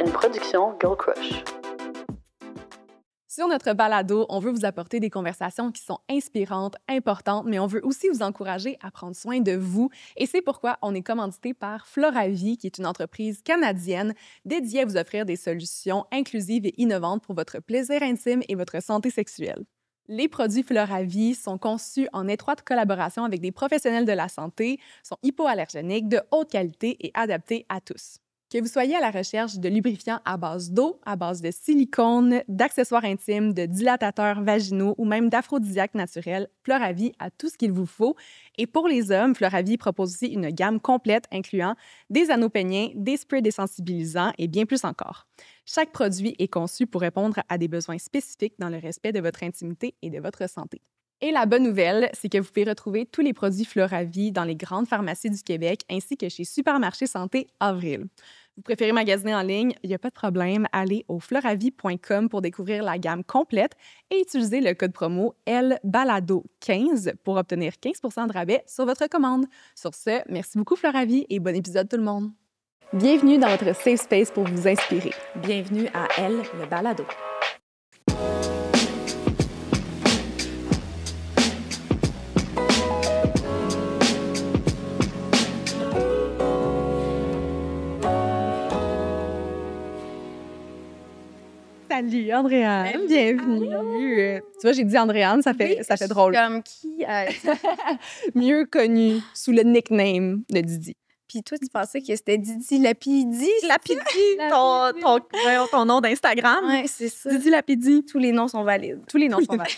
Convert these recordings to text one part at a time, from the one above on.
une production Girl Crush. Sur notre balado, on veut vous apporter des conversations qui sont inspirantes, importantes, mais on veut aussi vous encourager à prendre soin de vous. Et c'est pourquoi on est commandité par Floravie, qui est une entreprise canadienne dédiée à vous offrir des solutions inclusives et innovantes pour votre plaisir intime et votre santé sexuelle. Les produits Floravie sont conçus en étroite collaboration avec des professionnels de la santé, sont hypoallergéniques, de haute qualité et adaptés à tous. Que vous soyez à la recherche de lubrifiants à base d'eau, à base de silicone, d'accessoires intimes, de dilatateurs vaginaux ou même d'aphrodisiaques naturels, Floravie a tout ce qu'il vous faut. Et pour les hommes, Floravie propose aussi une gamme complète incluant des anneaux peignants, des sprays désensibilisants et bien plus encore. Chaque produit est conçu pour répondre à des besoins spécifiques dans le respect de votre intimité et de votre santé. Et la bonne nouvelle, c'est que vous pouvez retrouver tous les produits Floravie dans les grandes pharmacies du Québec ainsi que chez Supermarché Santé Avril. Vous préférez magasiner en ligne? Il n'y a pas de problème. Allez au floravie.com pour découvrir la gamme complète et utiliser le code promo LBALADO15 pour obtenir 15 % de rabais sur votre commande. Sur ce, merci beaucoup Floravie et bon épisode tout le monde. Bienvenue dans votre safe space pour vous inspirer. Bienvenue à Elle, le balado. Salut Andréane, bienvenue. Tu vois, j'ai dit Andréane, ça fait drôle. Comme qui? Mieux connue sous le nickname de Didi. Puis toi, tu pensais que c'était Didi Lapidi? Lapidi, ton nom d'Instagram. Oui, c'est ça. Didi Lapidi. Tous les noms sont valides. Tous les noms sont valides.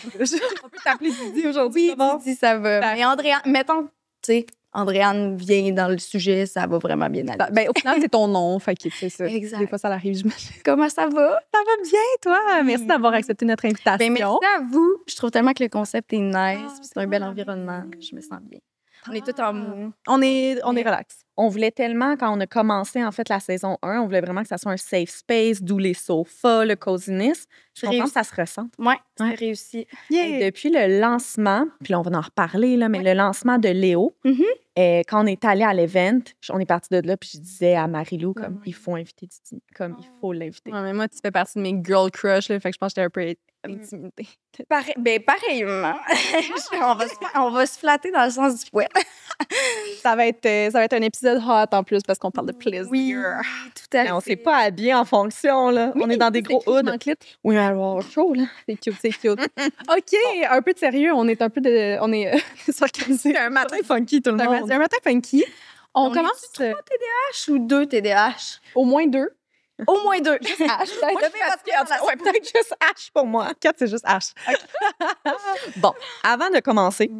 On peut t'appeler Didi aujourd'hui. Oui, Didi, ça va. Mais Andréane, mettons, tu sais, Andréane vient dans le sujet, ça va vraiment bien aller. Ben, au final, c'est ton nom, fait que c'est ça. Exact. Des fois, ça arrive, j'imagine. Comment ça va? Ça va bien, toi? Merci d'avoir accepté notre invitation. Ben, merci à vous. Je trouve tellement que le concept est nice, puis c'est un bel environnement. Je me sens bien. On est tous en mou. On est relax. On voulait tellement, quand on a commencé en fait la saison 1, on voulait vraiment que ça soit un safe space, d'où les sofas, le coziness. Je pense que ça se ressent. Oui, c'est réussi. Et depuis le lancement, puis là, on va en reparler, là, mais le lancement de Léo, quand on est allé à l'event, on est parti de là, puis je disais à Marie-Lou, comme, il faut inviter Didi, comme, il faut l'inviter. Ouais, mais moi, tu fais partie de mes girl crush, là, fait que je pense que j'étais un peu intimidée. Pareillement. on va se flatter dans le sens du poil. Ça va être un épisode hot en plus parce qu'on parle de plaisir. Oui, tout à fait. On s'est pas habillés en fonction, là. Oui, on est dans des gros hoods. Oui, alors chaud, là. C'est cute, c'est cute. OK, un peu de sérieux. On est C'est un matin funky, tout le monde. C'est un matin funky. On commence. 3 TDAH ou 2 TDAH? Au moins 2. Au moins 2. Juste H. Peut-être juste H pour moi. 4, c'est juste H. Bon, avant de commencer,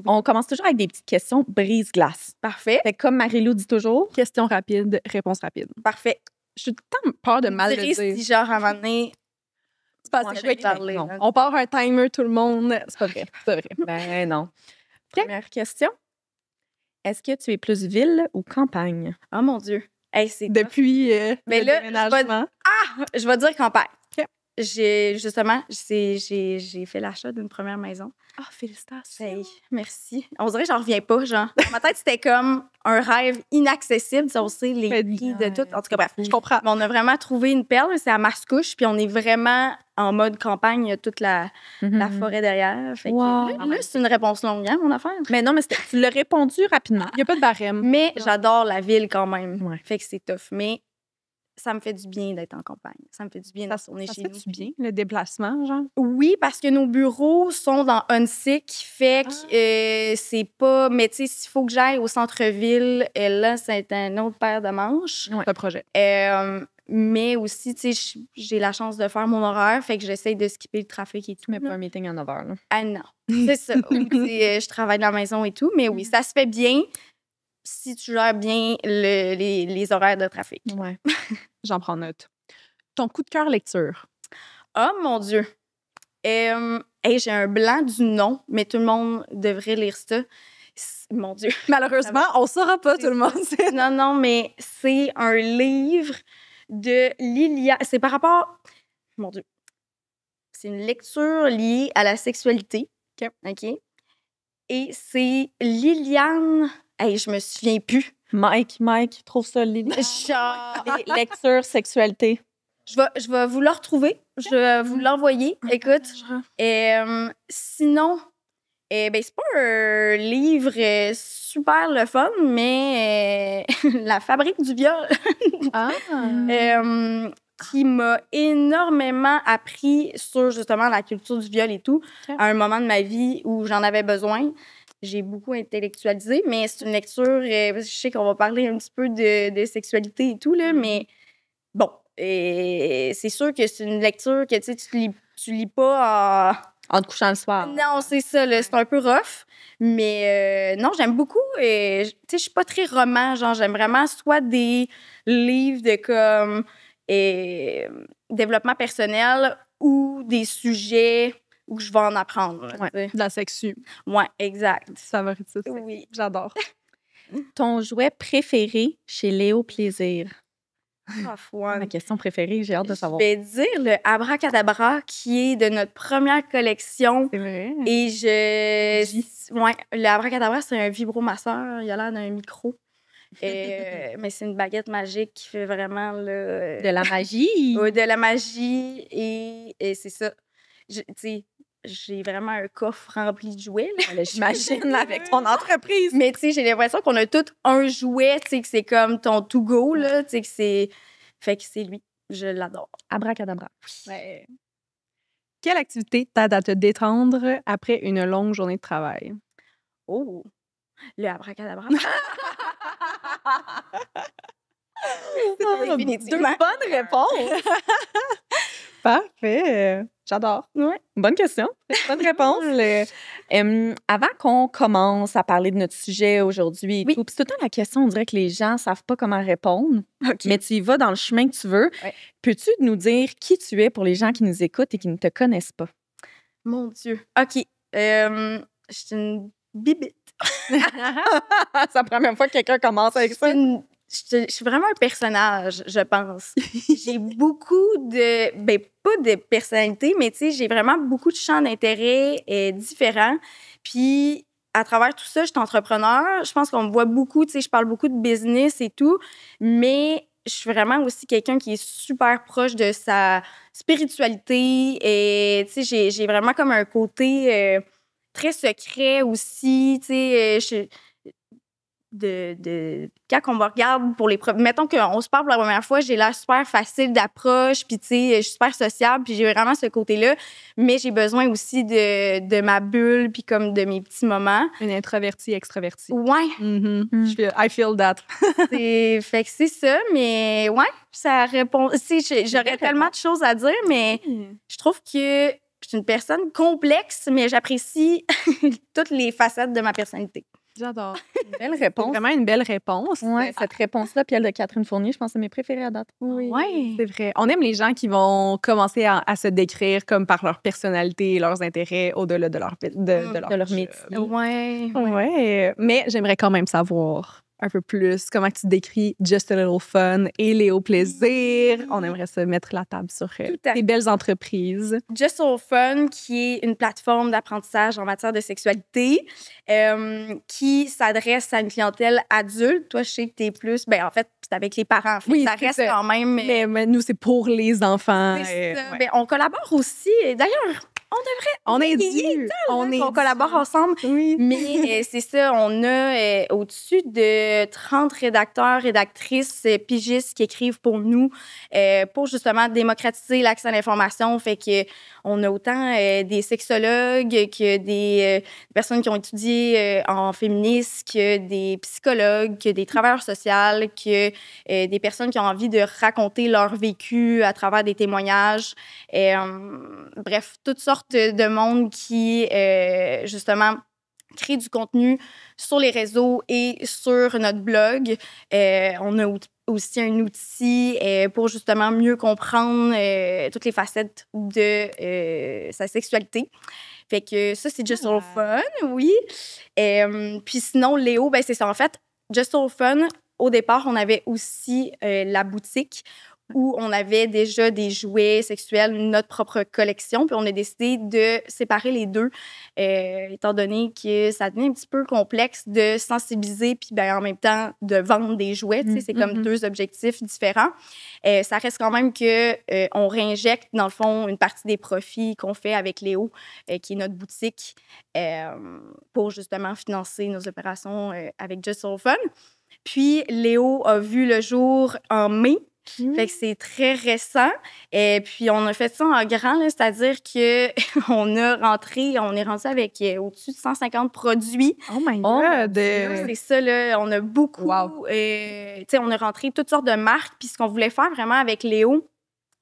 on commence toujours avec des petites questions brise-glace. Parfait. Fait que comme Marie-Lou dit toujours, Question rapide, réponse rapide. Parfait. Je suis tout le temps peur de mal le dire. Si genre, à un moment donné, C'est pas moi, assez je vais quick. parler. Non. On part un timer, tout le monde. C'est pas vrai. C'est pas vrai. ben non. Première question. Est-ce que tu es plus ville ou campagne? Oh mon Dieu. Hey, c'est Depuis mais le là, déménagement. je vais dire campagne. OK. J'ai fait l'achat d'une première maison. Ah, félicitations. Hey, merci. On dirait que j'en reviens pas, genre. Dans ma tête, c'était comme un rêve inaccessible. On sait les prix de tout. En tout cas, bref. Je comprends. Mais on a vraiment trouvé une perle. C'est à Mascouche. Puis on est vraiment en mode campagne. Il y a toute la forêt derrière. Fait que là, c'est une réponse longue, hein, mon affaire. Mais non, mais tu l'as répondu rapidement. Il n'y a pas de barème. Mais j'adore la ville quand même. Ouais. Fait que c'est tough. Mais ça me fait du bien d'être en campagne. Ça me fait du bien de retourner chez nous. Ça fait bien, le déplacement, genre? Oui, parce que nos bureaux sont dans Huntsic, fait que c'est pas... Mais tu sais, s'il faut que j'aille au centre-ville, là, c'est un autre paire de manches. C'est un projet. Mais aussi, tu sais, j'ai la chance de faire mon horaire, fait que j'essaye de skipper le trafic et tout. Mais pas un meeting à 9 h, là. Ah non, c'est ça. Je travaille de la maison et tout, mais oui, ça se fait bien si tu gères bien les horaires de trafic. Ouais. J'en prends note. Ton coup de cœur lecture? Oh mon Dieu! J'ai un blanc du nom, mais tout le monde devrait lire ça. Mon Dieu! Malheureusement, on ne saura pas, tout le monde. Non, mais c'est un livre de Liliane. C'est par rapport... Mon Dieu! C'est une lecture liée à la sexualité. OK? Et c'est Liliane... je me souviens plus. Mike, trouve ça, Lily. Genre, Lecture, sexualité. je vais vous le retrouver. Je vais vous l'envoyer. Écoute, sinon, ben, c'est pas un livre super le fun, mais La fabrique du viol, Ah! qui m'a énormément appris sur justement la culture du viol et tout, Ok. à un moment de ma vie où j'en avais besoin. J'ai beaucoup intellectualisé, mais c'est une lecture, je sais qu'on va parler un petit peu de sexualité et tout, là, mais bon, c'est sûr que c'est une lecture que tu lis pas en... En te couchant le soir. Non, c'est ça, là, c'est un peu rough. Mais non, j'aime beaucoup. Tu sais, je suis pas très roman. Genre, j'aime vraiment soit des livres de comme développement personnel ou des sujets où je vais en apprendre. Là, Ouais, tu sais. de la sexu. Ouais, exact. Favorite ça. Oui. J'adore. Ton jouet préféré chez Léo Plaisir? Tough one. Ma question préférée, j'ai hâte de savoir. Je vais dire le Abracadabra qui est de notre première collection. C'est vrai. Et ouais, le Abracadabra, c'est un vibromasseur. Il a l'air d'un micro. Mais c'est une baguette magique qui fait vraiment De la magie? de la magie. Et c'est ça. Tu sais, j'ai vraiment un coffre rempli de jouets. Là. J'imagine, là, avec ton entreprise. Mais tu sais, j'ai l'impression qu'on a tout un jouet, tu sais, que c'est comme ton to-go, là. Tu sais, que c'est... Fait que c'est lui. Je l'adore. Abracadabra. Ouais. Quelle activité t'aide à te détendre après une longue journée de travail? Oh! Le Abracadabra. Deux Définitivement. bonnes réponses. Parfait. J'adore. Ouais. Bonne question. Bonne réponse. Avant qu'on commence à parler de notre sujet aujourd'hui, Oui. puis c'est tout le temps la question, on dirait que les gens ne savent pas comment répondre, OK. mais tu y vas dans le chemin que tu veux. Ouais. Peux-tu nous dire qui tu es pour les gens qui nous écoutent et qui ne te connaissent pas? Mon Dieu. OK. Je suis une bibite. C'est la première fois que quelqu'un commence avec ça. Je suis vraiment un personnage, je pense. J'ai beaucoup de... Ben, pas de personnalité, mais tu sais, j'ai vraiment beaucoup de champs d'intérêt différents. Puis, à travers tout ça, je suis entrepreneur. Je pense qu'on me voit beaucoup, tu sais, je parle beaucoup de business et tout, mais je suis vraiment aussi quelqu'un qui est super proche de sa spiritualité. Et, tu sais, j'ai vraiment comme un côté très secret aussi, tu sais, quand on me regarde pour mettons qu'on se parle pour la première fois, j'ai l'air super facile d'approche, puis tu sais, je suis super sociable, puis j'ai vraiment ce côté-là, mais j'ai besoin aussi de ma bulle, puis comme de mes petits moments. Une introvertie, extravertie. Ouais, I feel that. fait que c'est ça, mais ouais, ça répond. Tu sais, j'aurais tellement de choses à dire, mais je trouve que je suis une personne complexe, mais j'apprécie toutes les facettes de ma personnalité. J'adore. Belle C'est réponse. vraiment une belle réponse. Ouais, cette réponse-là, puis elle de Catherine Fournier, je pense que c'est mes préférées à date. Oui, Ouais. c'est vrai. On aime les gens qui vont commencer à se décrire comme par leur personnalité et leurs intérêts au-delà de leur métier. Ouais. Ouais, mais j'aimerais quand même savoir un peu plus comment tu décris Just a Little Fun et Léo Plaisir. On aimerait se mettre la table sur Tout à tes fait. belles entreprises. Just So Fun, qui est une plateforme d'apprentissage en matière de sexualité, qui s'adresse à une clientèle adulte. Toi, je sais que t'es plus... Ben, en fait, c'est avec les parents. Fait que ça c'est reste ça. quand même... Mais nous, c'est pour les enfants. c'est ça. Ouais. Ben, on collabore aussi. D'ailleurs, On est il est dû. on collabore ensemble. Oui. Mais c'est ça, on a au-dessus de 30 rédacteurs, rédactrices, pigistes qui écrivent pour nous pour justement démocratiser l'accès à l'information. Fait que on a autant des sexologues que des personnes qui ont étudié en féminisme, que des psychologues, que des travailleurs sociaux, que des personnes qui ont envie de raconter leur vécu à travers des témoignages. Bref, toutes sortes de monde qui, justement, crée du contenu sur les réseaux et sur notre blog. On a aussi un outil pour justement mieux comprendre toutes les facettes de sa sexualité. Fait que ça, c'est Just So Fun, oui. Puis sinon, Léo, ben c'est ça. En fait, Just So Fun, au départ, on avait aussi la boutique où on avait déjà des jouets sexuels, notre propre collection, puis on a décidé de séparer les deux, étant donné que ça devenait un petit peu complexe de sensibiliser puis en même temps de vendre des jouets. C'est comme deux objectifs différents. Ça reste quand même qu'on réinjecte, dans le fond, une partie des profits qu'on fait avec Léo, qui est notre boutique, pour justement financer nos opérations avec Just So Fun. Puis, Léo a vu le jour en mai. Fait que c'est très récent. Et puis, on a fait ça en grand, là, c'est-à-dire qu'on est rendu avec au-dessus de 150 produits. Oh my God! C'est ça, là, on a beaucoup. Wow. On a rentré toutes sortes de marques. Puis, ce qu'on voulait faire vraiment avec Léo,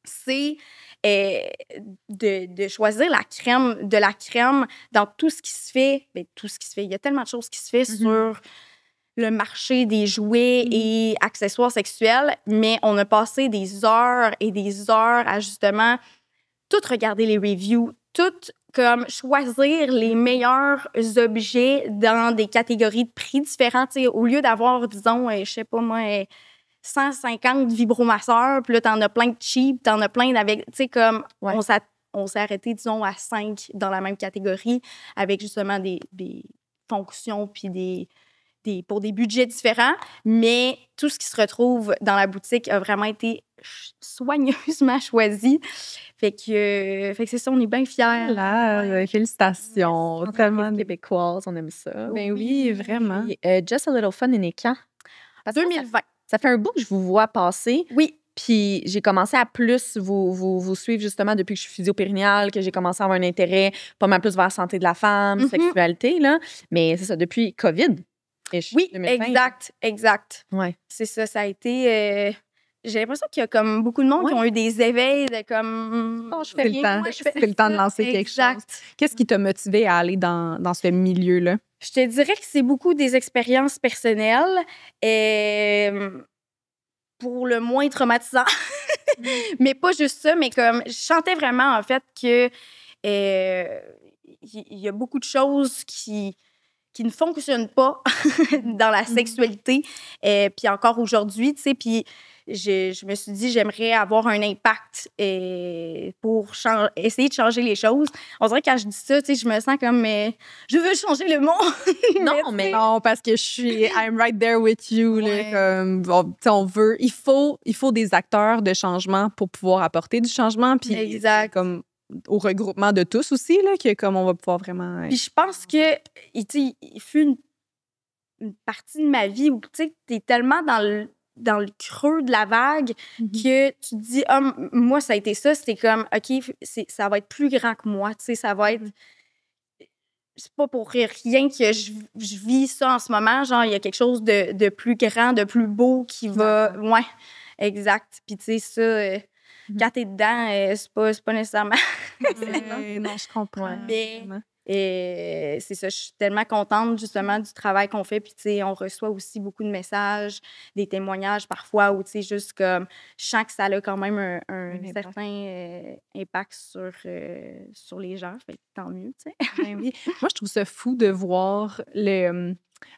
c'est de choisir la crème dans tout ce qui se fait. Bien, tout ce qui se fait. Il y a tellement de choses qui se fait sur le marché des jouets et accessoires sexuels, mais on a passé des heures et des heures à justement tout regarder les reviews, tout comme choisir les meilleurs objets dans des catégories de prix différentes. Au lieu d'avoir, disons, je sais pas moi, 150 vibromasseurs, puis là, t'en as plein de cheap, t'en as plein avec, tu sais, comme, on s'est arrêté, disons, à 5 dans la même catégorie, avec justement des fonctions, puis pour des budgets différents, mais tout ce qui se retrouve dans la boutique a vraiment été soigneusement choisi. Fait que c'est ça, on est bien fiers. Là, félicitations. Tellement québécoises, on aime ça. Ben oui, vraiment. Et, Just a Little Fun est né quand? 2020. Ça fait un bout que je vous vois passer. Oui. Puis j'ai commencé à plus vous suivre justement depuis que je suis physio-périnéale, que j'ai commencé à avoir un intérêt pas mal plus vers la santé de la femme, sexualité, là. Mais c'est ça, depuis COVID. Oui, 2020. Exact. Ouais. C'est ça, ça a été... j'ai l'impression qu'il y a comme beaucoup de monde qui ont eu des éveils de comme... Oh, je fais rien. C'est le temps de lancer quelque chose. Qu'est-ce qui t'a motivé à aller dans ce milieu-là? Je te dirais que c'est beaucoup des expériences personnelles et pour le moins traumatisant. Mais pas juste ça, mais comme je sentais vraiment en fait que il y a beaucoup de choses qui ne fonctionnent pas dans la sexualité. Puis encore aujourd'hui, tu sais, puis je me suis dit, j'aimerais avoir un impact pour essayer de changer les choses. On dirait que quand je dis ça, tu sais, je me sens comme, je veux changer le monde. Non, parce que I'm right there with you. Ouais. Là, comme, il faut des acteurs de changement pour pouvoir apporter du changement. Puis, exact. Comme au regroupement de tous aussi, là, que comme on va pouvoir vraiment... Puis je pense que, il fut une partie de ma vie où, tu sais, t'es tellement dans le creux de la vague que tu te dis, moi, ça a été ça. C'était comme, OK, ça va être plus grand que moi. Tu sais, ça va être... C'est pas pour rien que je vis ça en ce moment. Genre, il y a quelque chose de plus grand, de plus beau qui va... Ouais, exact. Puis tu sais, ça... Quand t'es dedans, c'est pas nécessairement... non, je comprends. Et c'est ça, je suis tellement contente justement du travail qu'on fait. Puis, tu sais, on reçoit aussi beaucoup de messages, des témoignages parfois où, tu sais, juste comme, je sens que ça a quand même un certain impact sur les gens. Fait que tant mieux, tu sais. Ben oui. Moi, je trouve ça fou de voir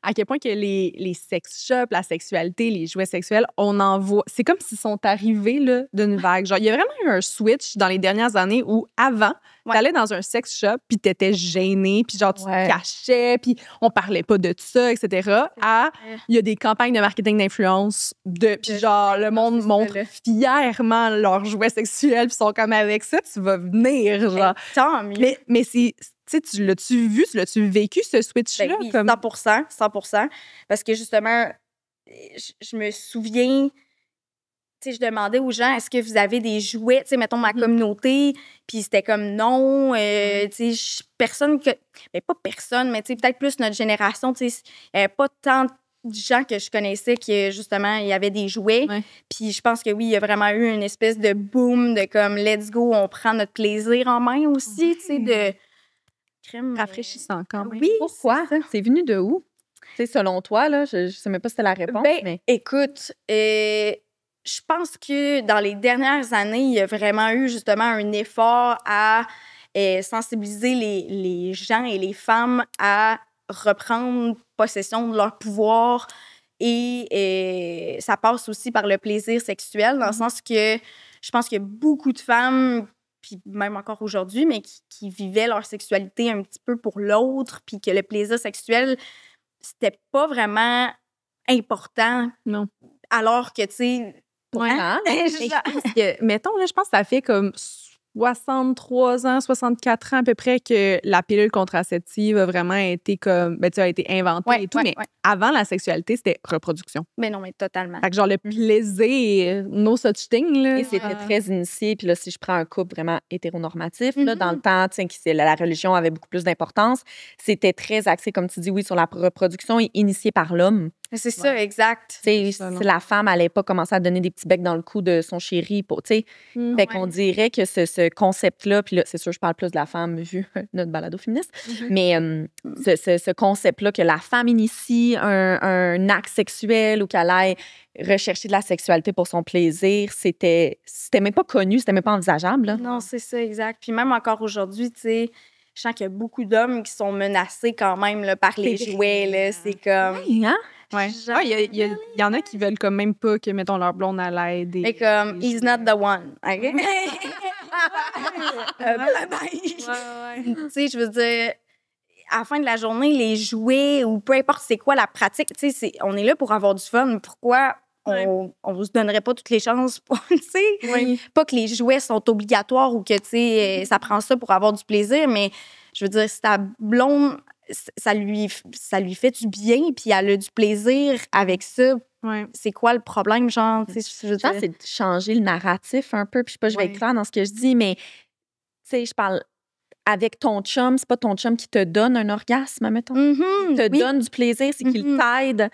à quel point que les sex shops, la sexualité, les jouets sexuels, on en voit. C'est comme s'ils sont arrivés là, d'une vague. Genre, il y a vraiment eu un switch dans les dernières années où, avant, t'allais dans un sex shop, puis t'étais gêné, puis genre, tu te cachais, puis on parlait pas de ça, etc. Il y a des campagnes de marketing d'influence, puis genre, le monde montre fièrement leurs jouets sexuels, puis sont comme avec ça, tu vas venir, genre. Tant mieux. Mais c'est... Tu sais, tu l'as-tu vu, tu l'as-tu vécu, ce switch-là? Ben oui, 100%. Parce que justement, je me souviens, tu sais, je demandais aux gens, est-ce que vous avez des jouets, tu sais, mettons ma communauté, puis c'était comme non, tu sais, personne que... Ben pas personne, mais tu sais, peut-être plus notre génération, tu sais, il n'y avait pas tant de gens que je connaissais que, justement, il y avait des jouets. Puis je pense que oui, il y a vraiment eu une espèce de boom de comme, let's go, on prend notre plaisir en main aussi, tu sais, de... Rafraîchissant quand même. Oui, pourquoi? C'est venu de où? Tu sais, selon toi, là, je sais même pas si c'était la réponse, mais... Écoute, je pense que dans les dernières années, il y a vraiment eu justement un effort à sensibiliser les gens et les femmes à reprendre possession de leur pouvoir Et ça passe aussi par le plaisir sexuel, dans le sens que je pense qu'il y a beaucoup de femmes, puis même encore aujourd'hui, mais qui vivaient leur sexualité un petit peu pour l'autre, puis que le plaisir sexuel, c'était pas vraiment important. Non. Alors que, tu sais... Ouais. Hein? Mettons, là, je pense que ça fait comme 63 ans, 64 ans à peu près que la pilule contraceptive a vraiment été comme, ben, tu sais, a été inventée et tout, mais avant la sexualité, c'était reproduction. Mais non, mais totalement. Fait que genre le plaisir, no such thing, là. Et c'était très initié. Puis là, si je prends un couple vraiment hétéronormatif, là, dans le temps, tu sais, la religion avait beaucoup plus d'importance. C'était très axé, comme tu dis, oui, sur la reproduction et initié par l'homme. C'est ça, exact. Tu sais, la femme n'allait pas commencer à donner des petits becs dans le cou de son chéri. Tu sais, fait qu'on dirait que ce concept-là, puis là, c'est sûr, je parle plus de la femme vu notre balado féministe, mais ce concept-là que la femme initie un acte sexuel ou qu'elle aille rechercher de la sexualité pour son plaisir, c'était même pas connu, c'était même pas envisageable. Là. Non, c'est ça, exact. Puis même encore aujourd'hui, tu sais, je sens qu'il y a beaucoup d'hommes qui sont menacés quand même là, par les jouets. Là. C'est comme... Oui, hein? Ouais. Il y en a qui veulent comme même pas que, mettons, leur blonde à l'aide. Mais comme, he's not the one. OK? Tu sais, je veux dire, à la fin de la journée, les jouets ou peu importe c'est quoi la pratique, tu sais, on est là pour avoir du fun. Pourquoi on ne se donnerait pas toutes les chances pour, tu sais? Pas que les jouets sont obligatoires ou que, tu sais, ça prend ça pour avoir du plaisir, mais je veux dire, si ta blonde, ça lui fait du bien puis elle a du plaisir avec ça. C'est quoi le problème, genre? Je pense que c'est de changer le narratif un peu. Puis je sais pas, je vais être claire dans ce que je dis, mais tu sais, je parle avec ton chum, c'est pas ton chum qui te donne un orgasme, mettons. Il te donne du plaisir, c'est qu'il t'aide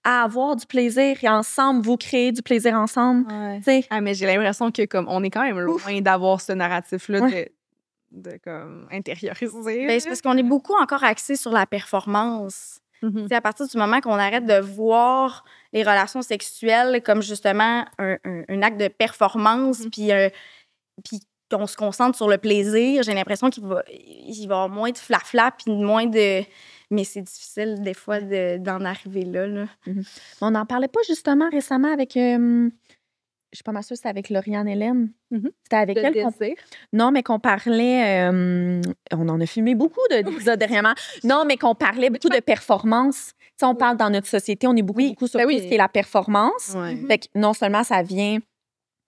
à avoir du plaisir et ensemble, vous créez du plaisir ensemble. Mais j'ai l'impression que comme on est quand même loin d'avoir ce narratif-là de comme intérioriser. Ben, c'est parce qu'on est beaucoup encore axé sur la performance. À partir du moment qu'on arrête de voir les relations sexuelles comme justement un acte de performance, puis qu'on se concentre sur le plaisir, j'ai l'impression qu'il va y avoir moins de flafla, puis moins de... Mais c'est difficile des fois d'en arriver là. On n'en parlait pas justement récemment avec... je suis pas mal sûre, c'était avec Lauriane Hélène. C'était avec elle qu'on... Non, mais qu'on parlait... on en a filmé beaucoup d'épisodes dernièrement. Non, mais qu'on parlait beaucoup de performance. Tu sais, on parle dans notre société, on est beaucoup sur ce qui est la performance. Fait que non seulement ça vient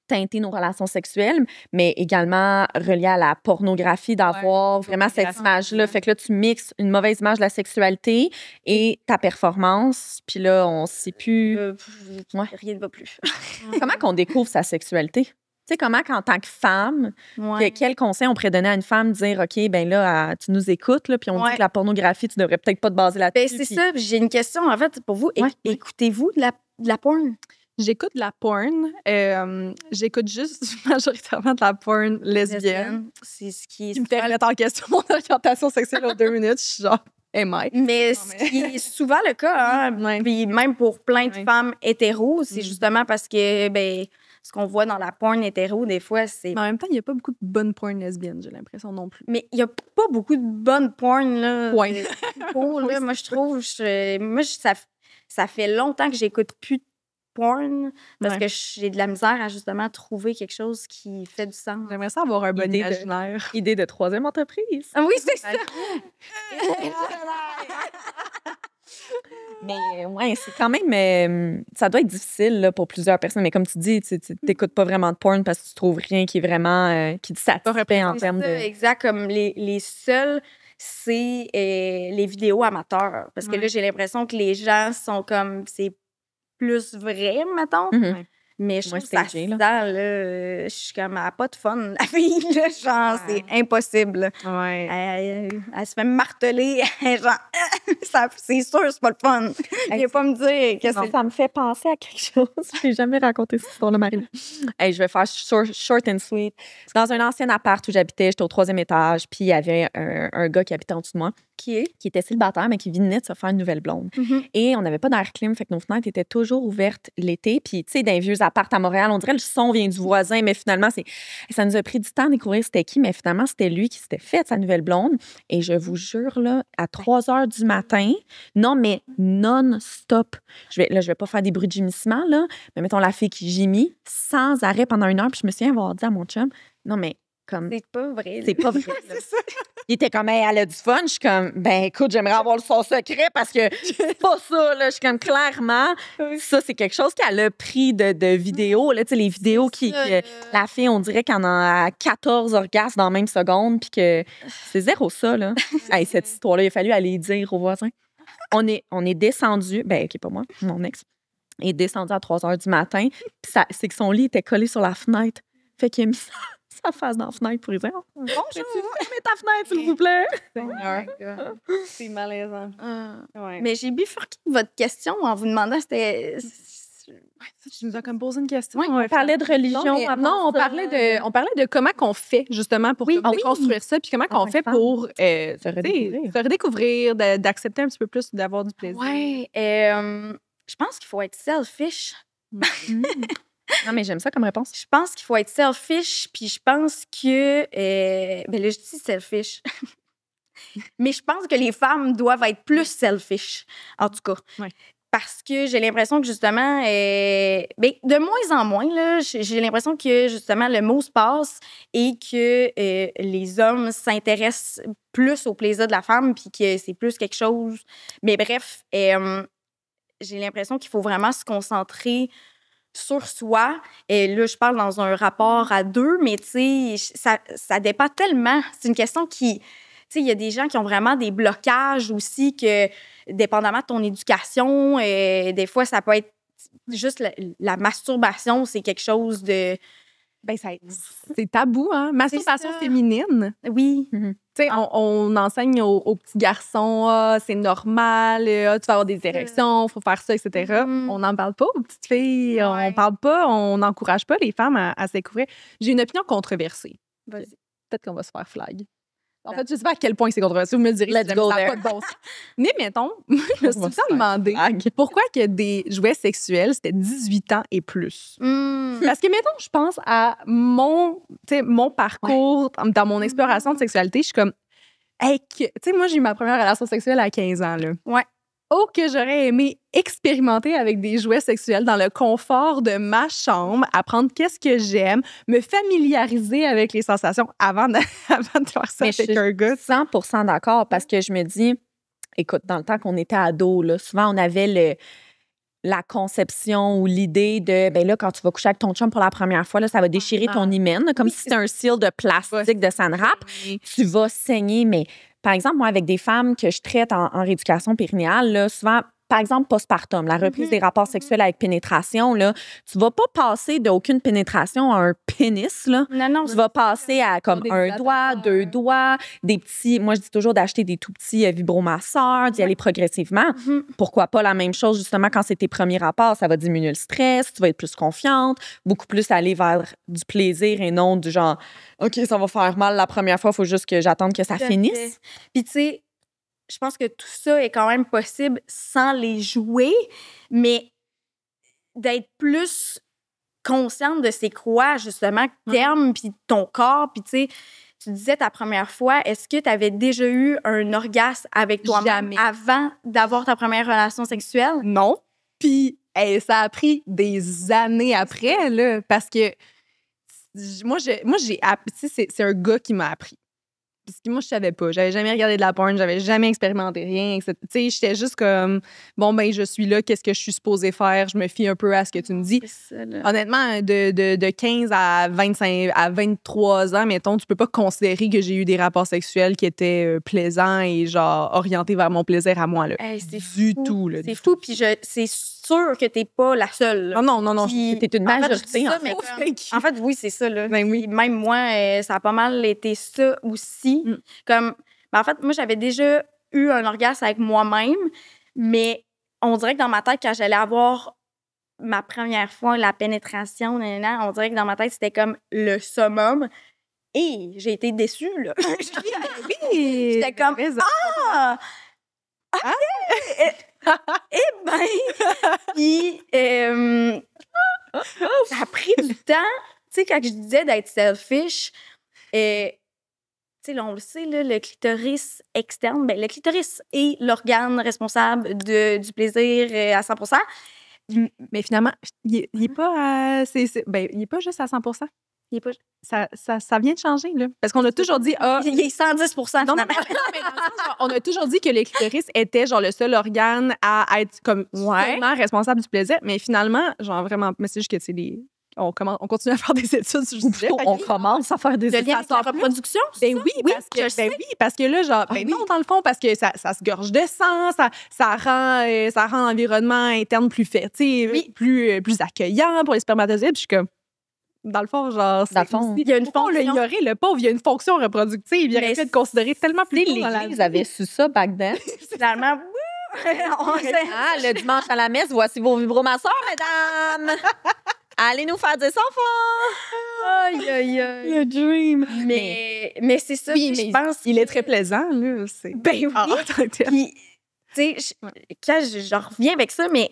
teinter nos relations sexuelles, mais également relié à la pornographie, d'avoir vraiment cette image-là. Fait que là, tu mixes une mauvaise image de la sexualité et ta performance. Puis là, on ne sait plus... Rien ne va plus. Comment qu'on découvre sa sexualité? Tu sais, comment qu'en tant que femme, quel conseil on pourrait donner à une femme, dire, OK, ben là, tu nous écoutes, là, puis on dit que la pornographie, tu devrais peut-être pas te baser là-dessus. Ben, c'est ça. J'ai une question, en fait, pour vous. Écoutez-vous de la porn? J'écoute de la porn. J'écoute juste majoritairement de la porn lesbienne. C'est ce qui me fait remettre en question mon orientation sexuelle aux 2 minutes. Je suis genre, Mais ce qui est souvent le cas, hein, puis même pour plein de femmes hétéros, c'est justement parce que, ben, ce qu'on voit dans la porn hétéro, des fois, c'est... Mais en même temps, il n'y a pas beaucoup de bonnes porn lesbiennes, j'ai l'impression non plus. Mais il n'y a pas beaucoup de bonnes porn, là. Là, moi, je trouve... ça fait longtemps que j'écoute plus de porn parce que j'ai de la misère à justement trouver quelque chose qui fait du sens. J'aimerais ça avoir un bon imaginaire. Idée de 3e entreprise. Ah oui, c'est ça! Mais ouais, c'est quand même... ça doit être difficile là, pour plusieurs personnes. Mais comme tu dis, tu n'écoutes pas vraiment de porn parce que tu trouves rien qui est vraiment... qui te satisfait en termes de... Exact, comme les seuls... c'est les vidéos amateurs. Parce que là, j'ai l'impression que les gens sont comme... C'est plus vrai, mettons. Mais je trouve que ça se sent, là. Je suis comme, elle n'a pas de fun, la fille, là. Genre, c'est impossible. Elle se fait marteler. Genre, c'est sûr, c'est pas le fun. Il va pas me dire que ça me fait penser à quelque chose. Je n'ai jamais raconté cette histoire-là, Marie. Je vais faire short and sweet. Dans un ancien appart où j'habitais, j'étais au 3e étage, puis il y avait un gars qui habitait en dessous de moi. Qui était célibataire, mais qui venait de se faire une nouvelle blonde. Et on n'avait pas d'air clim, fait que nos fenêtres étaient toujours ouvertes l'été. Puis, tu sais, dans les vieux appartes à Montréal. On dirait le son vient du voisin, mais finalement, ça nous a pris du temps à découvrir c'était qui, mais finalement, c'était lui qui s'était fait sa nouvelle blonde. Et je vous jure, là, à 3 heures du matin, non, mais non-stop. Je vais pas faire des bruits de gémissement, là, mais mettons la fille qui gémit sans arrêt pendant 1 heure, puis je me souviens avoir dit à mon chum, non, mais comme... C'est pas vrai. C'est pas vrai. C'est ça. Il était comme, hey, elle a du fun. Je suis comme, ben écoute, j'aimerais avoir son secret parce que c'est pas ça, là. Je suis comme, clairement, ça, c'est quelque chose qu'elle a pris de vidéos, là. Tu sais, les vidéos la fille, on dirait qu'elle en a 14 orgasmes dans la même seconde, puis que c'est zéro ça, là. Hey, cette histoire-là, il a fallu aller dire aux voisins. On est descendu, ben, OK, pas moi, mon ex, est descendu à 3 heures du matin, puis c'est que son lit était collé sur la fenêtre. Fait qu'il a mis sa face dans la fenêtre pour lui dire « Bonjour, fermez ta fenêtre, s'il vous plaît! » C'est malaisant. Ouais. Mais j'ai bifurqué votre question en vous demandant c'était... Tu nous as comme posé une question. Oui, on parlait de religion. On parlait de comment qu'on fait, justement, pour déconstruire ça, puis comment qu'on fait pour se redécouvrir, d'accepter un petit peu plus, d'avoir du plaisir. Oui, je pense qu'il faut être selfish. Non, mais j'aime ça comme réponse. Je pense qu'il faut être selfish, puis je pense que... ben là, je dis selfish. Mais je pense que les femmes doivent être plus selfish, en tout cas. Ouais. Parce que j'ai l'impression que, justement, ben, de moins en moins, là, j'ai l'impression que, justement, le mot se passe et que les hommes s'intéressent plus au plaisir de la femme, puis que c'est plus quelque chose... Mais bref, j'ai l'impression qu'il faut vraiment se concentrer sur soi. Et là, je parle dans un rapport à deux, mais tu sais, ça dépend tellement. C'est une question qui... Tu sais, il y a des gens qui ont vraiment des blocages aussi que, dépendamment de ton éducation, des fois, ça peut être juste la masturbation, c'est quelque chose de... Ben, c'est tabou, hein? Masturbation féminine. Oui. Tu sais, on enseigne aux petits garçons, c'est normal, tu vas avoir des érections, il faut faire ça, etc. On n'en parle pas aux petites filles, on parle pas, on n'encourage pas les femmes à se découvrir. J'ai une opinion controversée. Vas-y. Peut-être qu'on va se faire flag. En fait, je ne sais pas à quel point c'est controversé. Vous me direz Let's go there. Pas de bon sens. Mais mettons, je me suis tout le temps demandé pourquoi que des jouets sexuels, c'était 18 ans et plus. Parce que, mettons, je pense à mon parcours dans mon exploration de sexualité. Je suis comme, hey, tu sais, moi, j'ai eu ma première relation sexuelle à 15 ans. Là. Ouais. Oh, que j'aurais aimé expérimenter avec des jouets sexuels dans le confort de ma chambre, apprendre qu'est-ce que j'aime, me familiariser avec les sensations avant de faire ça avec un gars. 100% d'accord, parce que je me dis, écoute, dans le temps qu'on était ado, là, souvent on avait la conception ou l'idée de, ben là, quand tu vas coucher avec ton chum pour la première fois, là, ça va déchirer ton hymen, comme si c'était un cil de plastique de Sanrap. Tu vas saigner, mais par exemple, moi, avec des femmes que je traite en rééducation périnéale, là, souvent, par exemple, postpartum, la reprise des rapports sexuels avec pénétration, là, tu vas pas passer d'aucune pénétration à un pénis, là. Non. Tu vas passer à comme un doigt, 2 doigts, des petits... Moi, je dis toujours d'acheter des tout petits vibromasseurs, d'y aller progressivement. Pourquoi pas la même chose, justement, quand c'est tes premiers rapports? Ça va diminuer le stress, tu vas être plus confiante, beaucoup plus aller vers du plaisir et non du genre, OK, ça va faire mal la première fois, il faut juste que j'attende que ça finisse. Puis, tu sais, je pense que tout ça est quand même possible sans les jouer, mais d'être plus consciente de c'est quoi, justement, que t'aimes, puis ton corps. Puis, tu sais, tu disais ta première fois, est-ce que tu avais déjà eu un orgasme avec toi-même avant d'avoir ta première relation sexuelle? Non. Puis, ça a pris des années après, là, parce que moi j'ai appris, c'est un gars qui m'a appris. Parce que moi, je savais pas. J'avais jamais regardé de la porn, j'avais jamais expérimenté rien, etc. Tu sais, j'étais juste comme, bon, ben, je suis là, qu'est-ce que je suis supposée faire? Je me fie un peu à ce que tu me dis. Ça, honnêtement, de 15 à 25, à 23 ans, mettons, tu peux pas considérer que j'ai eu des rapports sexuels qui étaient plaisants et, genre, orientés vers mon plaisir à moi, là. C'est tout, là. C'est fou, puis c'est sûr que t'es pas la seule. Là. Non. T'es une majorité, en fait, oui, c'est ça, là. Ben oui. Même moi, ça a pas mal été ça aussi. Comme, en fait, moi, j'avais déjà eu un orgasme avec moi-même, mais on dirait que dans ma tête, quand j'allais avoir ma première fois, la pénétration, on dirait que dans ma tête, c'était comme le summum. Et j'ai été déçue, là. Oui! J'étais comme, eh ben! Puis, Ça a pris du temps. Tu sais, quand je disais d'être selfish, tu sais, là, on le sait, là, le clitoris externe, ben, le clitoris est l'organe responsable du plaisir à 100%. Mais finalement, il est pas il est pas juste à 100%. Il est pas... Ça vient de changer, là. Parce qu'on a toujours dit... il est 110%, non, finalement. mais dans le sens, genre, on a toujours dit que le clitoris était, genre, le seul organe à être, comme, seulement responsable du plaisir. Mais finalement, genre, vraiment... Mais c'est juste que, tu sais, on continue à faire des études sur le sujet. On commence à faire des études. Le lien avec la reproduction? Ben oui, parce que là, genre, non, dans le fond, parce que ça se gorge de sang, ça rend l'environnement interne plus fertile, plus accueillant pour les spermatozoïdes. Puis je suis comme... Dans le fond, genre, il y a une fonction. Le pauvre, il y a une fonction reproductive. Il aurait pu être considéré tellement plus tôt dans la vie. L'Église avait su ça back then. Finalement, le dimanche à la messe, voici vos vibromasseurs, mesdames! Allez nous faire des enfants! Aïe, aïe, aïe. Le dream! Mais c'est ça, oui, je pense. Il est très plaisant, là. Ben oui! Puis, tu sais, quand je reviens avec ça, mais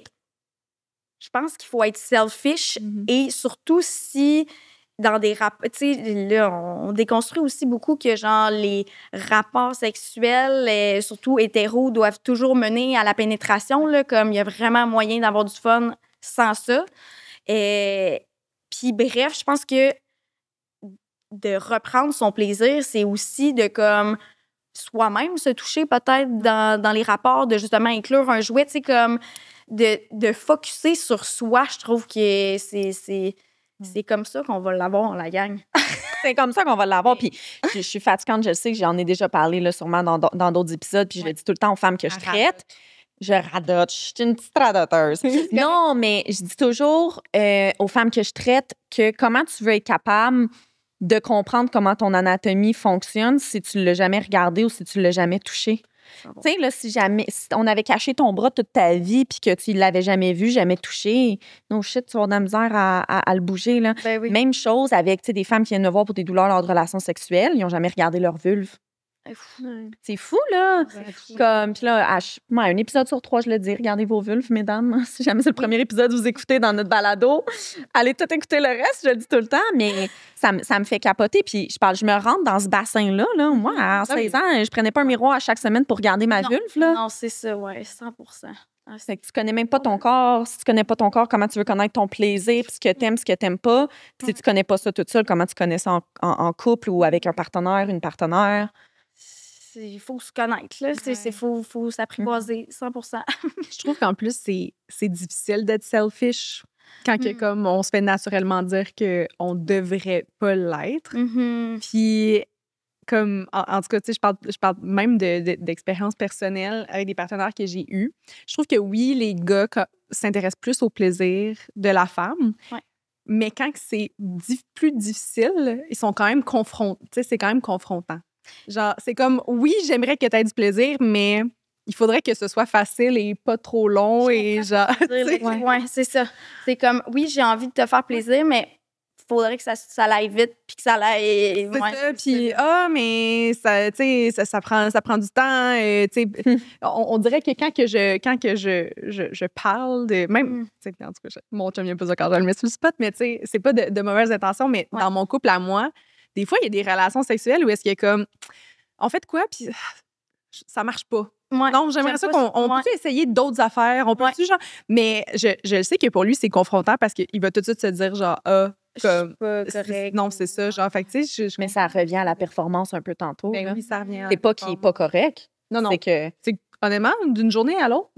je pense qu'il faut être selfish et surtout si dans des rapports, tu sais, là, on déconstruit aussi beaucoup que, genre, les rapports sexuels, surtout hétéros, doivent toujours mener à la pénétration, là, comme il y a vraiment moyen d'avoir du fun sans ça. Puis, bref, je pense que de reprendre son plaisir, c'est aussi de, comme, soi-même se toucher peut-être dans les rapports, de justement inclure un jouet, tu sais, comme de focusser sur soi. Je trouve que c'est comme ça qu'on va l'avoir, la gang. C'est comme ça qu'on va l'avoir. Puis je suis fatigante, je le sais que j'en ai déjà parlé là, sûrement dans d'autres épisodes. Puis je le dis tout le temps aux femmes que je traite. Je radote. Je suis une petite radoteuse. Non, mais je dis toujours aux femmes que je traite que comment tu veux être capable de comprendre comment ton anatomie fonctionne si tu ne l'as jamais regardé ou si tu ne l'as jamais touché. Tu sais, là, si on avait caché ton bras toute ta vie puis que tu ne l'avais jamais vu, jamais touché, no shit, tu vas avoir de la misère à le bouger. Là. Ben oui. Même chose avec des femmes qui viennent me voir pour des douleurs lors de relations sexuelles. Ils n'ont jamais regardé leur vulve. C'est fou, là. Comme, puis là, un épisode sur 3, je le dis, regardez vos vulves, mesdames. Si jamais c'est le premier épisode que vous écoutez dans notre balado, allez tout écouter le reste, je le dis tout le temps, mais ça me fait capoter. Puis je me rentre dans ce bassin-là. Là. Moi, à 16 ans, je prenais pas un miroir à chaque semaine pour regarder ma vulve. Là. Non, c'est ça, ouais, 100%. C'est que tu connais même pas ton corps. Si tu connais pas ton corps, comment tu veux connaître ton plaisir, puis ce que t'aimes pas. Puis si tu connais pas ça toute seule, comment tu connais ça en couple ou avec un partenaire, une partenaire? Il faut se connaître, là. Il faut s'apprivoiser 100%. Je trouve qu'en plus, c'est difficile d'être selfish quand que, comme on se fait naturellement dire qu'on devrait pas l'être. Puis, comme, en tout cas, tu sais, je parle même d'expérience personnelle avec des partenaires que j'ai eus. Je trouve que oui, les gars s'intéressent plus au plaisir de la femme. Ouais. Mais quand c'est plus difficile, ils sont quand même confrontés. Tu sais, c'est quand même confrontant. Genre, c'est comme, oui, j'aimerais que tu aies du plaisir, mais il faudrait que ce soit facile et pas trop long. Et genre, ouais, c'est ça. C'est comme, oui, j'ai envie de te faire plaisir, mais il faudrait que ça aille vite puis que ça aille... C'est ça, puis mais ça prend du temps. On dirait que quand je parle de... Même, en tout cas, mon chum vient pas ça quand je le mets sur le spot, mais tu sais, c'est pas de mauvaises intentions, mais dans mon couple à moi, des fois, il y a des relations sexuelles où est-ce qu'il y a comme... On fait de quoi, puis ça marche pas. Ouais, non, j'aimerais ça qu'on peut essayer d'autres affaires. On peut genre... Mais je sais que pour lui, c'est confrontant parce qu'il va tout de suite se dire genre, comme... pas correct. Non, c'est ça. Genre, fait tu sais, mais ça revient à la performance un peu tantôt. Ben oui, ça revient. C'est pas qu'il est pas correct. Non. C'est honnêtement, d'une journée à l'autre,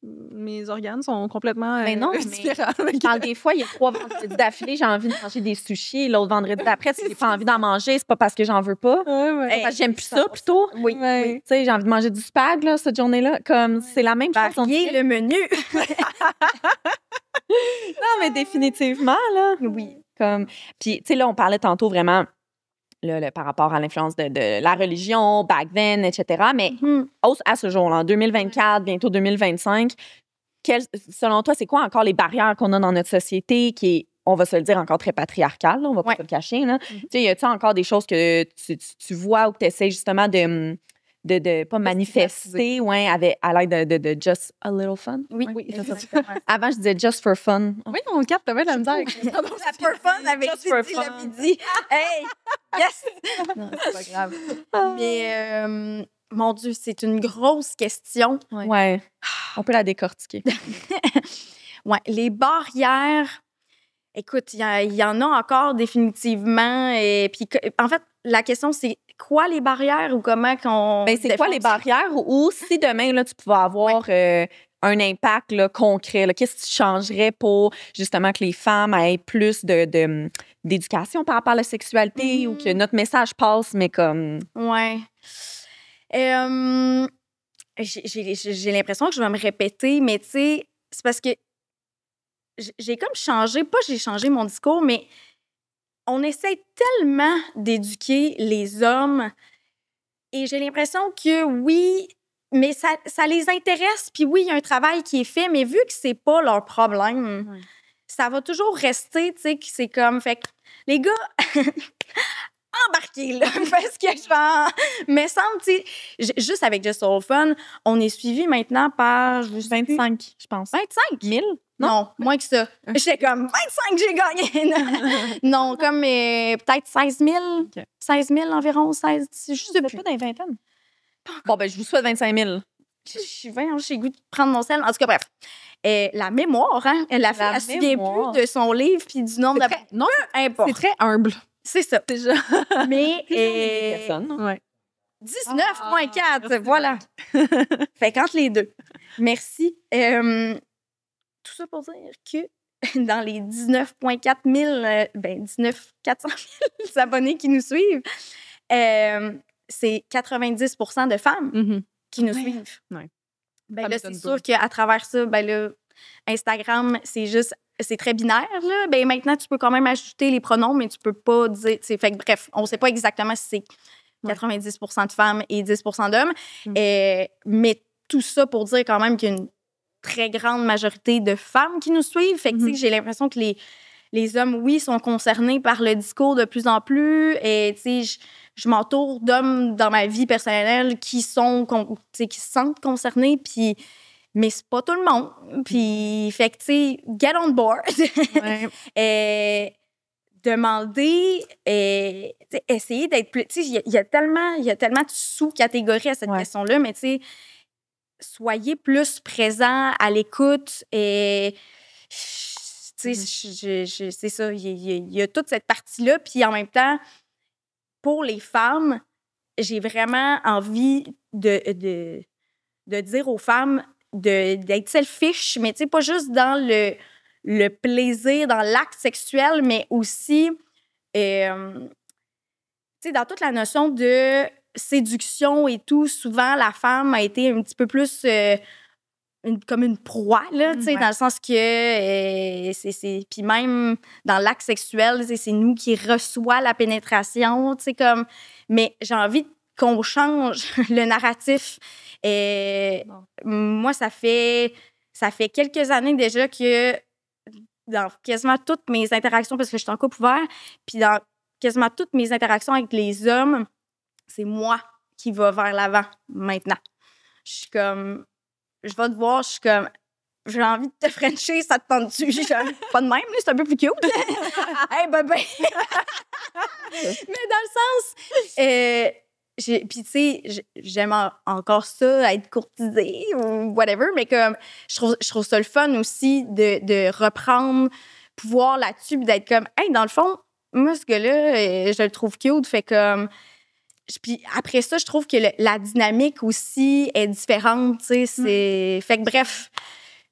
mes organes sont complètement différents. Mais je parle des fois, il y a 3 vendredis d'affilée, j'ai envie de manger des sushis. L'autre vendredi d'après, si j'ai pas envie d'en manger, c'est pas parce que j'en veux pas. C'est parce que j'aime plus ça, plutôt. Oui. Tu sais, j'ai envie de manger du spag, là, cette journée-là. Comme, c'est la même chose. Varier le menu. Non, mais définitivement, là. Oui. Comme, puis, tu sais, là, on parlait tantôt vraiment... Là, par rapport à l'influence de la religion, back then, etc. Mais à ce jour-là, en 2024, bientôt 2025, selon toi, c'est quoi encore les barrières qu'on a dans notre société qui est, on va se le dire, encore très patriarcale, là, on va pas se le cacher. Tu sais, y a-t-il encore des choses que tu vois ou que tu essaies justement de pas manifester, ouais, à l'aide de Just a Little Fun. Oui, Avant, je disais Just for Fun. Oui, on capte, t'avais de la misère. For Fun avec Just for Titi fun. Lapidi. Hey! Yes! Non, c'est pas grave. Mais, mon Dieu, c'est une grosse question. Ouais. On peut la décortiquer. Ouais, les barrières, écoute, il y en a encore définitivement. Et puis, en fait, la question, c'est quoi les barrières ou comment qu'on... Ben, c'est quoi les barrières ou si demain, là, tu pouvais avoir un impact là, concret, là, qu'est-ce que tu changerais pour justement que les femmes aient plus d'éducation par rapport à la sexualité ou que notre message passe, mais comme... Ouais. J'ai l'impression que je vais me répéter, mais tu sais, c'est parce que j'ai comme changé, pas j'ai changé mon discours, mais on essaie tellement d'éduquer les hommes et j'ai l'impression que oui, mais ça les intéresse, puis oui, il y a un travail qui est fait, mais vu que c'est pas leur problème, ça va toujours rester, tu sais, que c'est comme, fait que les gars, embarqués, là, parce que me semble, tu sais, juste avec Just All Fun, on est suivi maintenant par... 25, je pense. 25? 1000? Non, moins que ça. J'étais comme 25, j'ai gagné. Non, comme peut-être 16 000. Okay. 16 000 environ, 16, je sais plus. Pas dans les vingtaines. Bon, ben, je vous souhaite 25 000. J'ai le goût de prendre mon sel. En tout cas, bref. La mémoire, hein? Elle se souvient plus de son livre puis du nombre de... Non, importe. c'est très humble. C'est ça. Déjà. Mais... Ouais. 19,4, voilà. Fait qu'entre les deux. Merci. Tout ça pour dire que dans les 19,4 000, 19 400 000 abonnés qui nous suivent, c'est 90 de femmes qui nous suivent. Ouais. Ben là, c'est sûr qu'à travers ça, ben là, Instagram, c'est très binaire, là. Ben maintenant, tu peux quand même ajouter les pronoms, mais tu peux pas dire... Fait que, bref, on sait pas exactement si c'est 90 de femmes et 10 d'hommes. Mais tout ça pour dire quand même qu'il y a une très grande majorité de femmes qui nous suivent. Fait que, tu sais, j'ai l'impression que les hommes, oui, sont concernés par le discours de plus en plus. Et, tu sais, je m'entoure d'hommes dans ma vie personnelle qui se sentent concernés, puis... Mais c'est pas tout le monde. Puis, fait que, tu sais, get on board. Demander, essayer d'être plus... Tu sais, il y a tellement de sous-catégories à cette question-là, mais tu sais, soyez plus présents, à l'écoute. Et, tu sais, c'est ça, il y a toute cette partie-là. Puis en même temps, pour les femmes, j'ai vraiment envie de dire aux femmes d'être selfish, mais tu sais, pas juste dans le plaisir, dans l'acte sexuel, mais aussi, tu sais, dans toute la notion de séduction et tout, souvent, la femme a été un petit peu plus comme une proie, là, tu sais, dans le sens que c'est... Puis même dans l'acte sexuel, c'est nous qui reçoit la pénétration, tu sais, comme... Mais j'ai envie qu'on change le narratif. Moi, ça fait quelques années déjà que dans quasiment toutes mes interactions, parce que je suis en couple ouvert, puis dans quasiment toutes mes interactions avec les hommes, c'est moi qui va vers l'avant maintenant. Je suis comme, je vais te voir, je suis comme, j'ai envie de te frencher, ça te tente-tu? Pas de même, là, c'est un peu plus cute. Hey, bébé! Mais dans le sens, puis, tu sais, j'aime encore ça, être courtisée ou whatever, mais comme, je trouve ça le fun aussi de reprendre pouvoir là-dessus puis d'être comme, hey, dans le fond, moi, ce gars-là, je le trouve cute, fait comme... Puis après ça, je trouve que la dynamique aussi est différente, tu sais, Fait que bref...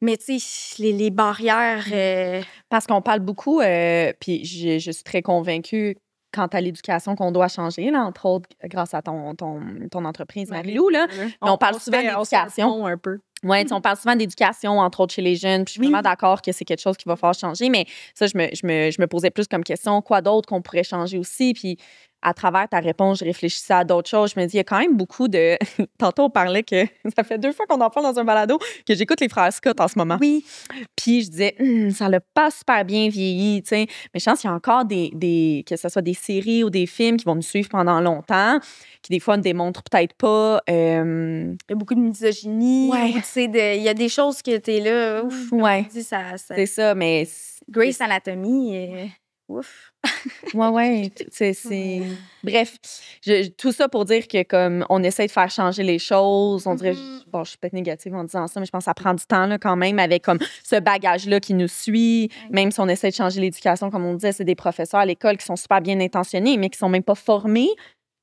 Mais tu sais, les barrières... Parce qu'on parle beaucoup, puis je suis très convaincue quant à l'éducation qu'on doit changer, là, entre autres, grâce à ton entreprise, Marie-Lou, là. Mais on parle souvent d'éducation. un peu. Oui, on parle souvent d'éducation, entre autres, chez les jeunes. Puis je suis vraiment d'accord que c'est quelque chose qui va falloir changer. Mais ça, je me posais plus comme question, quoi d'autre qu'on pourrait changer aussi? Puis à travers ta réponse, je réfléchissais à d'autres choses. Je me dis, il y a quand même beaucoup de... Tantôt, on parlait que ça fait 2 fois qu'on en parle dans un balado, que j'écoute les frères Scott en ce moment. Oui. Puis je disais, ça l'a pas super bien vieilli, tu sais. Mais je pense qu'il y a encore que ce soit des séries ou des films qui vont nous suivre pendant longtemps, qui des fois ne démontrent peut-être pas... Il y a beaucoup de misogynie. Ouais. Tu sais, il y a des choses que t'es là, ouf. Ouais. Tu dis, ça... C'est ça, mais... Grey's Anatomy, ouf. Ouais. Bref, tout ça pour dire que comme on essaie de faire changer les choses, on dirait, bon, je suis peut-être négative en disant ça, mais je pense que ça prend du temps là, quand même avec comme ce bagage-là qui nous suit. Même si on essaie de changer l'éducation, comme on disait, c'est des professeurs à l'école qui sont super bien intentionnés, mais qui sont même pas formés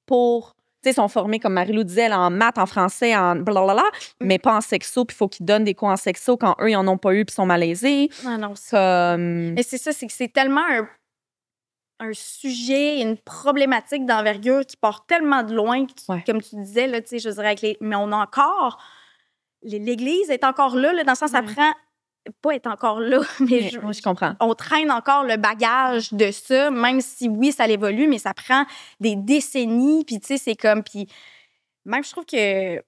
pour... Tu sais, sont formés, comme Marie-Lou disait, là, en maths, en français, en blablabla, mais pas en sexo, puis il faut qu'ils donnent des cours en sexo quand eux, ils en ont pas eu puis sont malaisés. Ah non, Comme... Mais c'est ça, c'est que c'est tellement un sujet, une problématique d'envergure qui part tellement de loin, comme tu disais, là, tu sais, je dirais, mais on a encore... L'Église est encore là, dans le sens, ça prend... Pas être encore là, mais je comprends. On traîne encore le bagage de ça, même si, oui, ça évolue, mais ça prend des décennies, puis tu sais, c'est comme... Puis même, je trouve que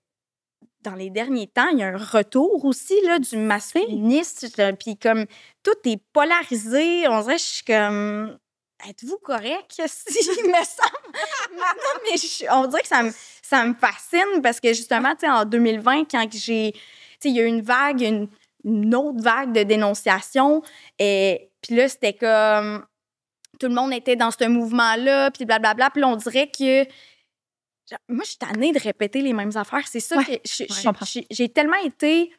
dans les derniers temps, il y a un retour aussi là, du masculinisme, puis comme tout est polarisé, on dirait, je suis comme... Êtes-vous correct? Si, il me semble. Non, mais on dirait que ça me fascine parce que justement, tu sais, en 2020, quand il y a eu une vague, une autre vague de dénonciation, et puis là, c'était comme tout le monde était dans ce mouvement-là, puis blablabla, puis là, on dirait que moi, je suis tannée de répéter les mêmes affaires. C'est ça que j'ai tellement été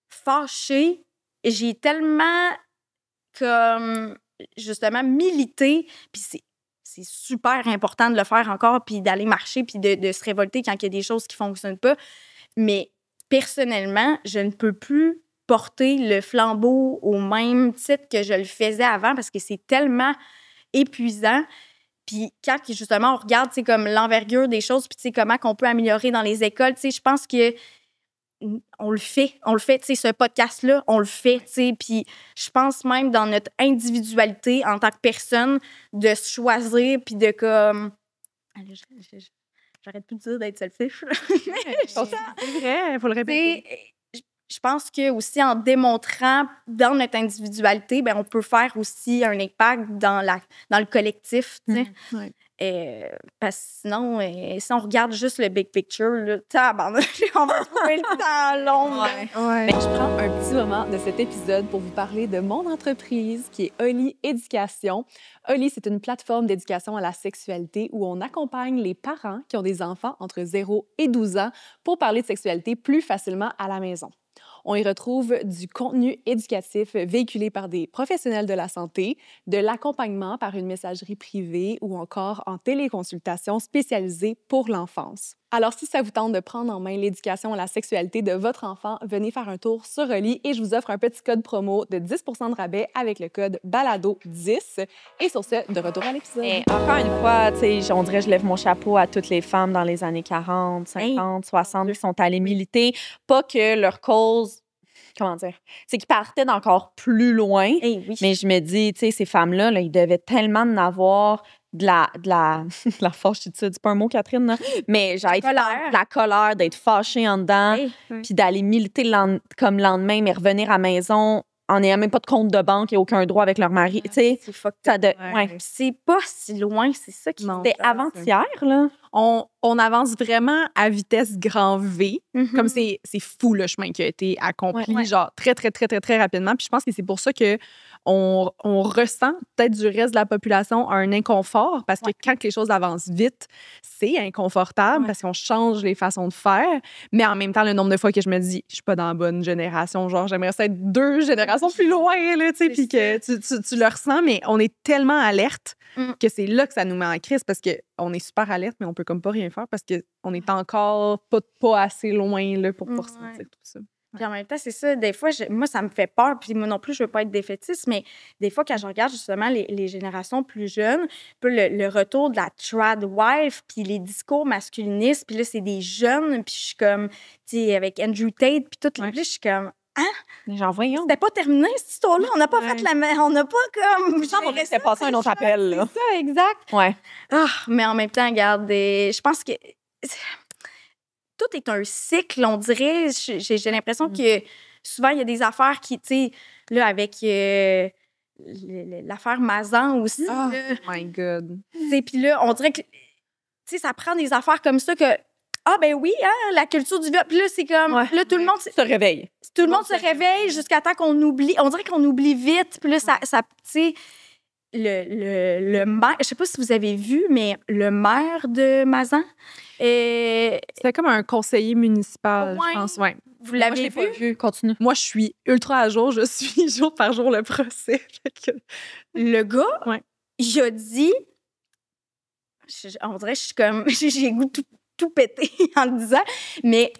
fâchée, j'ai tellement comme justement militer, puis c'est super important de le faire encore, puis d'aller marcher, puis de se révolter quand il y a des choses qui fonctionnent pas. Mais personnellement, je ne peux plus porter le flambeau au même titre que je le faisais avant parce que c'est tellement épuisant. Puis quand, justement, on regarde, tu sais, comme l'envergure des choses, puis tu sais, comment qu'on peut améliorer dans les écoles, tu sais, je pense que on le fait, tu sais, ce podcast-là, on le fait, tu sais, puis je pense même dans notre individualité en tant que personne, de se choisir, puis de comme... Allez, j'arrête plus de dire d'être selfish. C'est vrai, il faut le répéter. Je pense que aussi en démontrant dans notre individualité, ben on peut faire aussi un impact dans le collectif, tu sais. Parce que sinon, si on regarde juste le big picture, là, on va trouver le temps long. Je prends un petit moment de cet épisode pour vous parler de mon entreprise qui est Oli Éducation. Oli, c'est une plateforme d'éducation à la sexualité où on accompagne les parents qui ont des enfants entre 0 et 12 ans pour parler de sexualité plus facilement à la maison. On y retrouve du contenu éducatif véhiculé par des professionnels de la santé, de l'accompagnement par une messagerie privée ou encore en téléconsultation spécialisée pour l'enfance. Alors, si ça vous tente de prendre en main l'éducation à la sexualité de votre enfant, venez faire un tour sur Oli et je vous offre un petit code promo de 10 % de rabais avec le code BALADO10. Et sur ce, de retour à l'épisode. Et encore une fois, tu sais, on dirait que je lève mon chapeau à toutes les femmes dans les années 40, 50, 60 qui sont allées militer. Pas que leur cause... Comment dire? C'est qu'ils partaient d'encore plus loin. Mais je me dis, tu sais, ces femmes-là, là, ils devaient tellement en avoir de la fâchitude, c'est pas un mot, Catherine, là? Mais genre, de la colère, d'être fâchée en dedans, puis d'aller militer comme le lendemain, mais revenir à la maison en n'ayant même pas de compte de banque et aucun droit avec leur mari. Tu sais, c'est pas si loin, c'est ça qui... C'était avant-hier, là. On avance vraiment à vitesse grand V. Comme c'est fou le chemin qui a été accompli, genre très, très, très, très, très rapidement. Puis je pense que c'est pour ça que on ressent peut-être du reste de la population un inconfort parce que quand les choses avancent vite, c'est inconfortable parce qu'on change les façons de faire. Mais en même temps, le nombre de fois que je me dis, je suis pas dans la bonne génération, genre j'aimerais ça être 2 générations plus loin, là, tu sais, puis que tu le ressens, mais on est tellement alerte que c'est là que ça nous met en crise parce qu'on est super alerte, mais on peut comme pas rien faire parce qu'on est encore pas assez loin là, pour ressentir tout ça. Puis en même temps, c'est ça, des fois, moi, ça me fait peur, puis moi non plus, je veux pas être défaitiste, mais des fois, quand je regarde justement les générations plus jeunes, le retour de la trad wife, puis les discours masculinistes, puis là, c'est des jeunes, puis je suis comme, tu sais, avec Andrew Tate, puis toutes les... Puis je suis comme, Genre, voyons. C'était pas terminé, cette histoire-là. On n'a pas fait on n'a pas comme... On s'est passé un autre appel, là. C'est ça, exact. Ouais. Mais en même temps, regarde, je pense que tout est un cycle, on dirait. J'ai l'impression que souvent, il y a des affaires qui, tu sais, là, avec l'affaire Mazan aussi. Oh là, my God. puis là, on dirait que, tu sais, ça prend des affaires comme ça que, ben oui, hein, la culture du viol. Puis là, c'est comme, là, tout le monde se réveille. Tout le monde se réveille jusqu'à temps qu'on oublie. On dirait qu'on oublie vite. Puis là, ça tu sais, le maire, je sais pas si vous avez vu, mais le maire de Mazan. C'était comme un conseiller municipal, je pense. Ouais. Vous l'avez Pas vu. Continue. Moi, je suis ultra à jour. Je suis jour par jour le procès. Le gars, il a dit... on dirait que je suis comme... J'ai le goût de tout péter en le disant. Mais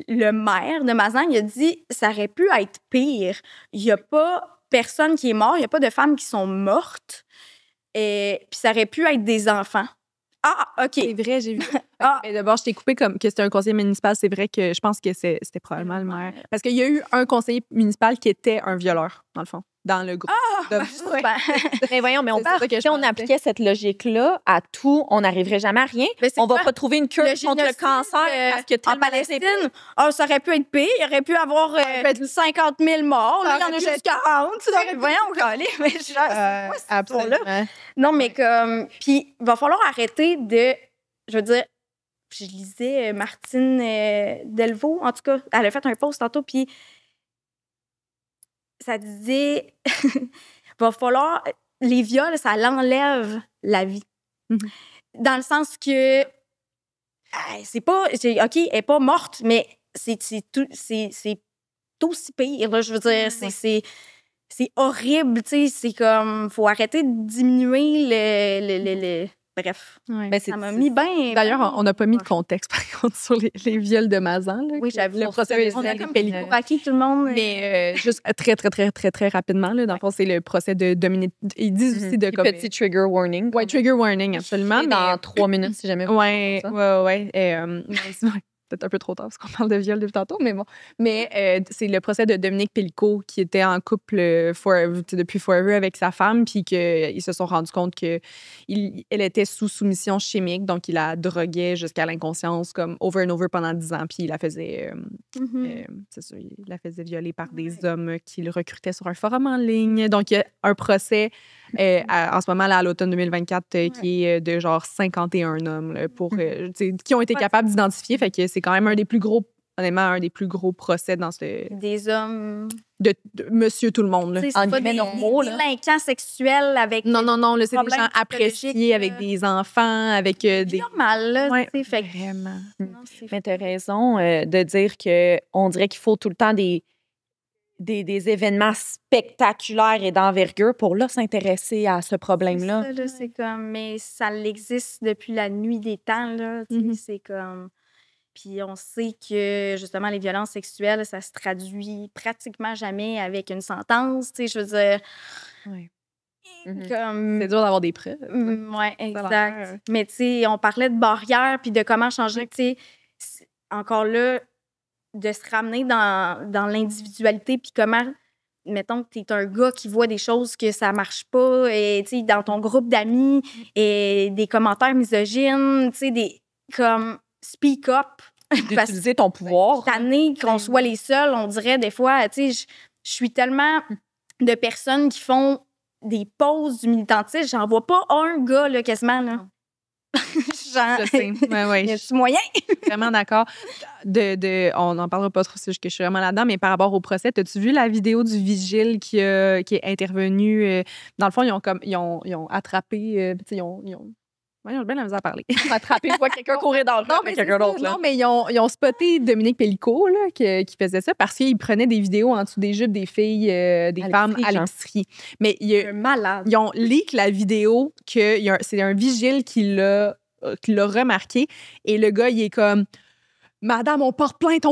le maire de Mazan, il a dit ça aurait pu être pire. Il n'y a pas personne qui est mort. Il n'y a pas de femmes qui sont mortes. Puis ça aurait pu être des enfants. OK. C'est vrai, j'ai vu. Mais d'abord, je t'ai coupé comme que c'était un conseiller municipal. C'est vrai que je pense que c'était probablement le maire. Parce qu'il y a eu un conseiller municipal qui était un violeur, dans le fond, dans le groupe. Mais voyons, mais si on appliquait cette logique-là à tout, on n'arriverait jamais à rien. On va pas trouver une cure contre le cancer parce que en Palestine, ça aurait pu être pire. Il aurait pu avoir 50 000 morts. Là, il y en a juste 40. Voyons, mais absolument. Non, mais comme... Puis, il va falloir arrêter de... Je veux dire, je lisais Martine Delvaux, en tout cas, elle a fait un post tantôt, puis ça disait, va falloir, les viols, ça l'enlève la vie. Dans le sens que, c'est pas, OK, elle n'est pas morte, mais c'est aussi pire, là, je veux dire, c'est horrible, tu sais, c'est comme, faut arrêter de diminuer le bref, ça m'a mis bien... D'ailleurs, on n'a pas mis de contexte, par contre, sur les viols de Mazan. Là, oui, j'avoue. Le procès de Pellicot. Tout le monde... Mais juste très, très, très, très, très rapidement, là, dans le fond, c'est le procès de Dominique... Ils disent aussi de... Petit trigger warning. Oui, trigger warning, absolument. Dans 3 minutes, si jamais vous ouais. Peut-être un peu trop tard parce qu'on parle de viol depuis tantôt, mais bon. Mais c'est le procès de Dominique Pellicot qui était en couple depuis Forever avec sa femme, puis qu'ils se sont rendus compte qu'elle était sous soumission chimique, donc il la droguait jusqu'à l'inconscience, comme over and over pendant 10 ans, puis il la faisait, c'est ça, il la faisait violer par des hommes qu'il recrutait sur un forum en ligne. Donc, il y a un procès en ce moment, là, à l'automne 2024, qui est de genre 51 hommes là, qui ont été capables d'identifier. Fait que c'est quand même un des plus gros, honnêtement, un des plus gros procès dans ce... Des hommes... De monsieur tout le monde. Là. C'est pas des délinquants sexuels avec... Non, là, c'est des gens appréciés avec des enfants, avec des... C'est normal, là. Ouais, fait vraiment. Mais t'as raison de dire qu'on dirait qu'il faut tout le temps des événements spectaculaires et d'envergure pour là s'intéresser à ce problème-là. C'est ça, là, c'est comme... Mais ça existe depuis la nuit des temps, là. C'est comme... Puis on sait que, justement, les violences sexuelles, ça se traduit pratiquement jamais avec une sentence, tu sais, je veux dire... Oui. Comme... C'est dur d'avoir des preuves. Oui, exact. Mais tu sais, on parlait de barrières puis de comment changer, tu sais, encore là, de se ramener dans l'individualité puis comment, mettons que tu es un gars qui voit des choses que ça marche pas et tu sais, dans ton groupe d'amis et des commentaires misogynes, tu sais, comme speak up. D'utiliser ton pouvoir. Cette année qu'on soit les seuls, on dirait des fois, tu sais, je suis tellement de personnes qui font des pauses du militantisme, j'en vois pas un gars, là, quasiment, là. Je sais. Ouais. Y a-tu moyen? Vraiment d'accord. On n'en parlera pas trop, c'est juste que je suis vraiment là-dedans, mais par rapport au procès, as-tu vu la vidéo du vigile qui est intervenu? Dans le fond, ils ont attrapé... ils ont bien la misère à parler. Attraper, je vois quelqu'un courir dans le rue avec quelqu'un d'autre. Non, mais ils ont spoté Dominique Pellicot là, qui faisait ça parce qu'il prenait des vidéos en dessous des jupes des filles, des femmes à l'épicerie. Mais malade. Ils ont leak la vidéo que c'est un vigile qui l'a remarqué et le gars, il est comme... Madame, on porte plainte,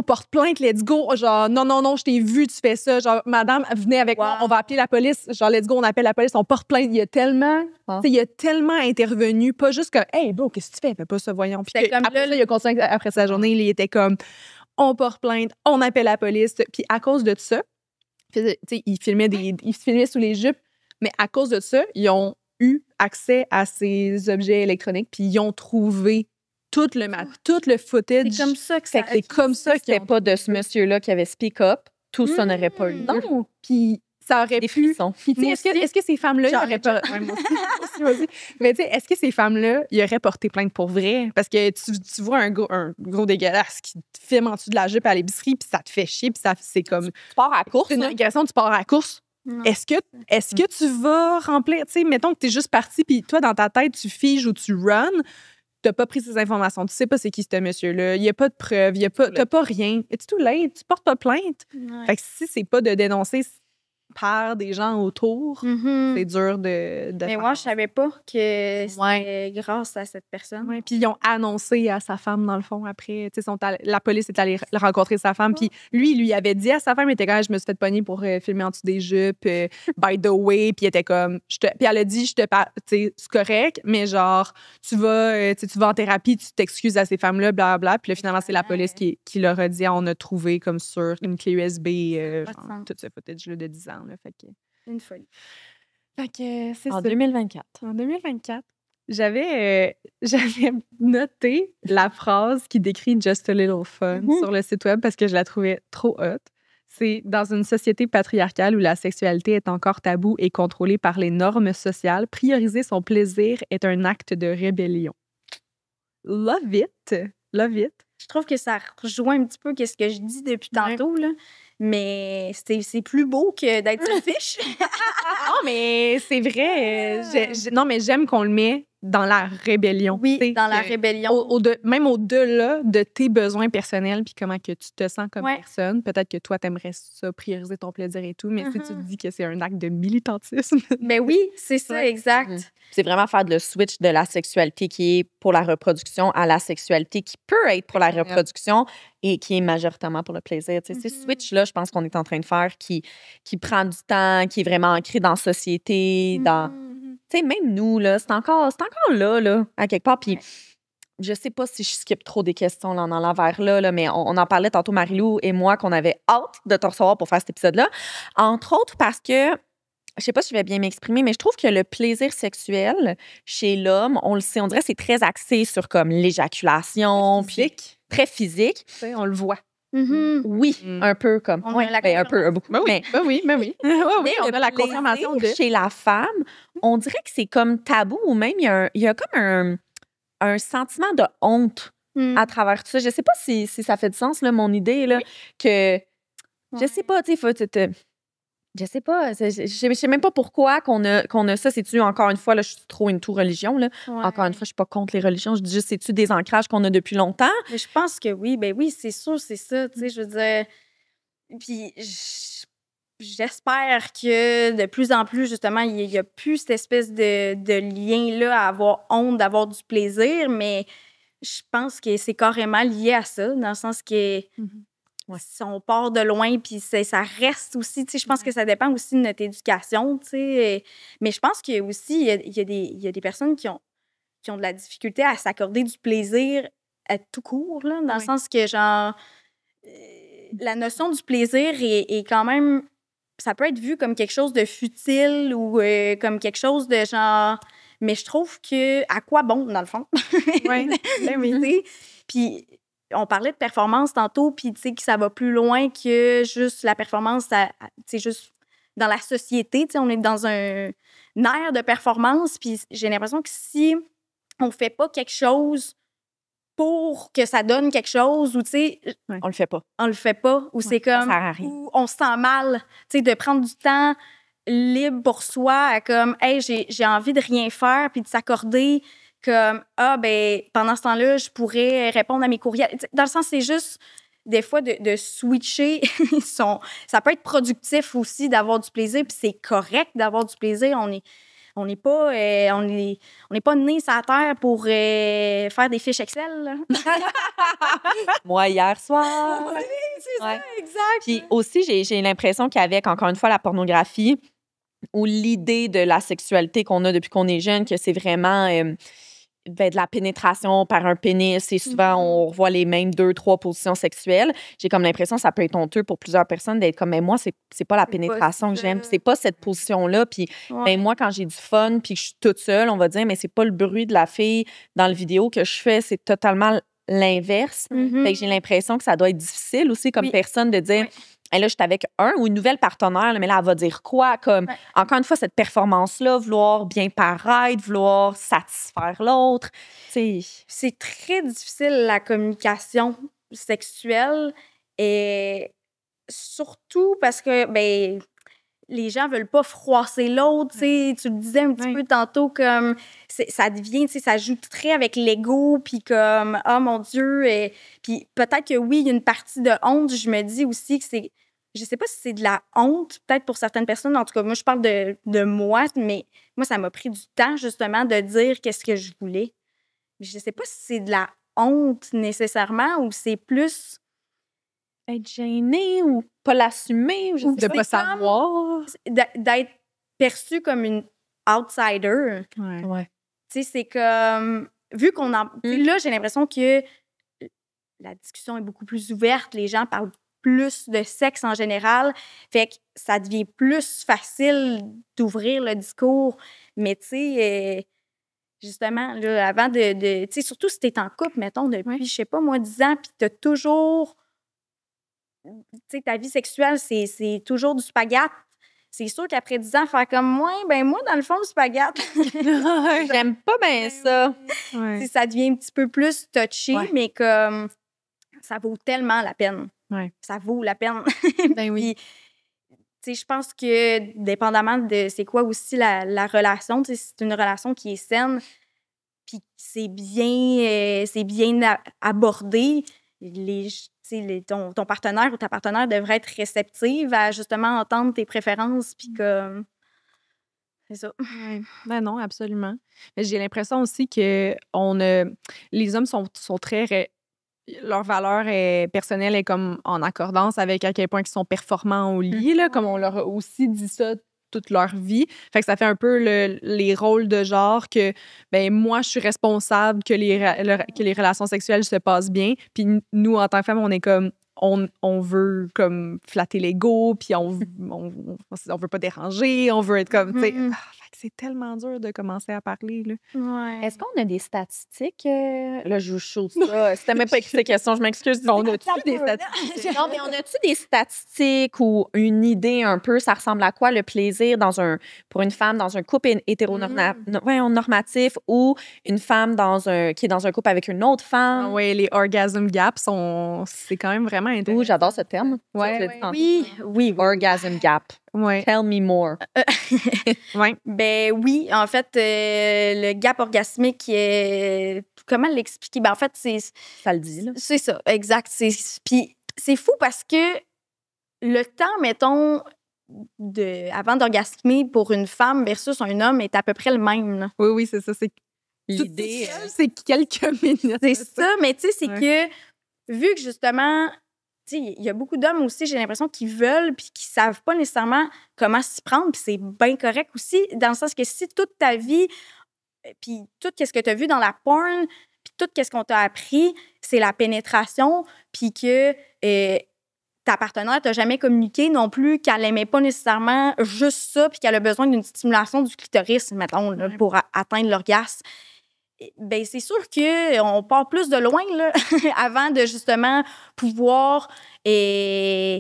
let's go. Genre, non, je t'ai vu, tu fais ça. Genre, madame, venez avec moi, on va appeler la police. Genre, let's go, on appelle la police, on porte plainte. Il a tellement intervenu, pas juste comme, hey, bro, qu'est-ce que tu fais? Fais pas ça, voyons. Puis après, là, il a continué après sa journée, il était comme, on porte plainte, on appelle la police. Puis à cause de ça, ils filmaient sous les jupes, mais à cause de ça, ils ont eu accès à ces objets électroniques, puis ils ont trouvé tout le footage. C'est comme ça que c'est comme ça que c'était pas de ce monsieur-là qui avait speak up. Tout ça n'aurait pas eu. Non, puis ça aurait des pu. frissons. Puis est-ce que ces femmes-là, ils auraient pas. Ouais, moi aussi. Mais tu sais, est-ce que ces femmes-là, ils auraient porté plainte pour vrai? Parce que tu vois un gros dégueulasse qui te filme en dessous de la jupe à l'épicerie, puis ça te fait chier, puis c'est comme. Tu pars à la course. C'est une agression, tu pars à la course. Est-ce que tu vas remplir, tu sais, mettons que tu es juste parti, puis toi, dans ta tête, tu figes ou tu runs, t'as pas pris ces informations, tu sais pas c'est qui ce monsieur-là, il y a pas de preuves, t'as pas rien. It's too late, tu portes pas plainte. Fait que si c'est pas de dénoncer par des gens autour, c'est dur de Mais faire. moi, je savais pas que c'était grâce à cette personne. Ouais, puis ils ont annoncé à sa femme, dans le fond, après. La police est allée rencontrer sa femme, puis lui avait dit à sa femme, il était quand je me suis fait pogner pour filmer en dessous des jupes, by the way, puis il était comme, puis elle a dit, c'est correct, mais genre, tu vas en thérapie, tu t'excuses à ces femmes-là, blablabla, puis là, finalement, c'est la police qui leur a dit, on a trouvé comme sur une clé USB, tout ce footage-là de 10 ans. Là, fait que... Une folie. Fait que c'est en ça. 2024. En 2024, j'avais noté la phrase qui décrit Just a Little Fun sur le site web parce que je la trouvais trop hot. C'est dans une société patriarcale où la sexualité est encore taboue et contrôlée par les normes sociales, prioriser son plaisir est un acte de rébellion. Love it. Love it. Je trouve que ça rejoint un petit peu ce que je dis depuis tantôt, là. Mais c'est plus beau que d'être selfish. Non, mais c'est vrai. Non, mais j'aime qu'on le met dans la rébellion. Oui, dans la rébellion. Même au-delà de tes besoins personnels puis comment que tu te sens comme personne. Peut-être que toi, t'aimerais ça, prioriser ton plaisir et tout, mais si tu te dis que c'est un acte de militantisme... Ben oui, c'est ça, exact. C'est vraiment faire le switch de la sexualité qui est pour la reproduction à la sexualité qui peut être pour la reproduction et qui est majoritairement pour le plaisir. Tu sais, ce switch-là, je pense qu'on est en train de faire qui prend du temps, qui est vraiment ancré dans la société, dans... Tu sais, même nous, là, c'est encore là, à quelque part. Puis je sais pas si je skip trop des questions là, dans l'envers-là, mais on en parlait tantôt, Marie-Lou et moi, qu'on avait hâte de te recevoir pour faire cet épisode-là. Entre autres parce que, je sais pas si je vais bien m'exprimer, mais je trouve que le plaisir sexuel chez l'homme, on le sait, on dirait que c'est très axé sur comme l'éjaculation. Physique. Très physique. Tu sais, on le voit. Oui, un peu comme. On a la un peu, beaucoup. Ben oui, oui. Oui, on a la confirmation de... Chez la femme, on dirait que c'est comme tabou ou même il y a comme un sentiment de honte à travers tout ça. Je sais pas si ça fait du sens, là, mon idée, là, que... Je sais pas, tu sais, je sais pas, je sais même pas pourquoi qu'on a ça. C'est-tu, encore une fois, là, je suis trop into religion, là. Ouais. Encore une fois, je suis pas contre les religions. Je dis juste, c'est-tu des ancrages qu'on a depuis longtemps? Mais je pense que oui. Ben oui, c'est sûr, c'est ça. Tu sais, je veux dire... Puis j'espère que de plus en plus, justement, il y a plus cette espèce de lien-là à avoir honte d'avoir du plaisir, mais je pense que c'est carrément lié à ça, dans le sens que... Si on part de loin, puis ça reste aussi, tu sais, je pense que ça dépend aussi de notre éducation, tu sais. Mais je pense qu'il y a aussi, il y a des personnes qui ont de la difficulté à s'accorder du plaisir à tout court, là, dans le sens que, genre, la notion du plaisir est quand même, ça peut être vu comme quelque chose de futile ou comme quelque chose de genre... Mais je trouve que, à quoi bon, dans le fond? Oui. Puis... On parlait de performance tantôt, puis tu sais que ça va plus loin que juste la performance, tu sais, juste dans la société, tu sais, on est dans une ère de performance, puis j'ai l'impression que si on fait pas quelque chose pour que ça donne quelque chose, ou tu sais... On le fait pas. On le fait pas, ou c'est comme... Ou on se sent mal, tu sais, de prendre du temps libre pour soi, à comme, hey, j'ai envie de rien faire, puis de s'accorder... Comme, ben pendant ce temps-là, je pourrais répondre à mes courriels. Dans le sens, c'est juste, des fois, de switcher. Ça peut être productif aussi d'avoir du plaisir, puis c'est correct d'avoir du plaisir. On n'est pas nés sur la terre pour faire des fiches Excel. Là. Moi, hier soir. Oui, c'est ça, exact. Puis aussi, j'ai l'impression qu'avec, encore une fois, la pornographie, ou l'idée de la sexualité qu'on a depuis qu'on est jeune, que c'est vraiment... de la pénétration par un pénis et souvent, on revoit les mêmes 2-3 positions sexuelles. J'ai comme l'impression que ça peut être honteux pour plusieurs personnes d'être comme, mais moi, c'est pas la pénétration que j'aime, c'est pas cette position-là. Puis, ben, moi, quand j'ai du fun puis que je suis toute seule, on va dire, mais c'est pas le bruit de la fille dans le vidéo que je fais, c'est totalement l'inverse. Fait que j'ai l'impression que ça doit être difficile aussi comme personne de dire... Et là, je suis avec un ou une nouvelle partenaire, là, mais là, elle va dire quoi? Comme, encore une fois, cette performance-là, vouloir bien paraître, vouloir satisfaire l'autre. C'est très difficile, la communication sexuelle. Et surtout parce que, ben, les gens veulent pas froisser l'autre. Tu le disais un petit peu tantôt, comme, ça devient, ça joue très avec l'ego, puis comme, oh mon Dieu. Puis peut-être que oui, il y a une partie de honte. Je me dis aussi que c'est, je sais pas si c'est de la honte, peut-être pour certaines personnes. En tout cas, moi, je parle de moi, mais moi, ça m'a pris du temps, justement, de dire qu'est-ce que je voulais. Je sais pas si c'est de la honte nécessairement ou c'est plus... être gêné ou pas l'assumer ou de pas savoir. D'être perçue comme une outsider. Ouais. Tu sais, c'est comme... Vu qu'on en... Là, j'ai l'impression que la discussion est beaucoup plus ouverte. Les gens parlent plus de sexe en général. Fait que ça devient plus facile d'ouvrir le discours. Mais tu sais... justement, là, avant de tu sais, surtout si t'es en couple, mettons, depuis, je sais pas, moi, 10 ans, puis t'as toujours... Tu sais, ta vie sexuelle, c'est toujours du spaghette. C'est sûr qu'après 10 ans, faire comme moi, ben moi, dans le fond, le spaghette... J'aime pas bien ça. Ça devient un petit peu plus touché, mais comme ça vaut tellement la peine. Ça vaut la peine. Ben oui. Tu sais, je pense que, dépendamment de c'est quoi aussi la relation, tu sais, c'est une relation qui est saine, puis c'est bien abordé. Ton partenaire ou ta partenaire devrait être réceptive à justement entendre tes préférences, puis comme... C'est ça. Ben non, absolument. Mais j'ai l'impression aussi que les hommes sont très... leur valeur personnelle est comme en accordance avec à quel point ils sont performants au lit, là, comme on leur a aussi dit ça toute leur vie. Fait que ça fait un peu les rôles de genre que, ben moi, je suis responsable que les relations sexuelles se passent bien. Puis nous, en tant que femmes, on est comme... On veut comme flatter l'ego, puis on veut pas déranger, on veut être comme, tu sais... C'est tellement dur de commencer à parler, là. Est-ce qu'on a des statistiques? Là, je vous chose ça. C'était même pas écrit cette question, je m'excuse. On a-tu des statistiques? Non, mais on a-tu des statistiques ou une idée un peu, ça ressemble à quoi le plaisir pour une femme dans un couple hétéronormatif ou une femme qui est dans un couple avec une autre femme? Oui, les orgasm gaps, c'est quand même vraiment intéressant. J'adore ce terme. Oui. Orgasm gap. Tell me more. Ben oui, en fait, le gap orgasmique, comment l'expliquer? Ben en fait, ça le dit, là. C'est ça, exact. Puis c'est fou parce que le temps, mettons, avant d'orgasmer pour une femme versus un homme est à peu près le même, là. Oui, c'est ça. L'idée, c'est quelques minutes. C'est ça, mais tu sais, c'est que vu que justement... il y a beaucoup d'hommes aussi, j'ai l'impression, qui veulent puis qui savent pas nécessairement comment s'y prendre, puis c'est bien correct aussi, dans le sens que si toute ta vie, puis tout ce que tu as vu dans la porn, puis tout ce qu'on t'a appris, c'est la pénétration, puis que ta partenaire t'a jamais communiqué non plus qu'elle aimait pas nécessairement juste ça, puis qu'elle a besoin d'une stimulation du clitoris, mettons, là, pour atteindre l'orgasme. Ben c'est sûr qu'on part plus de loin là, avant de justement pouvoir que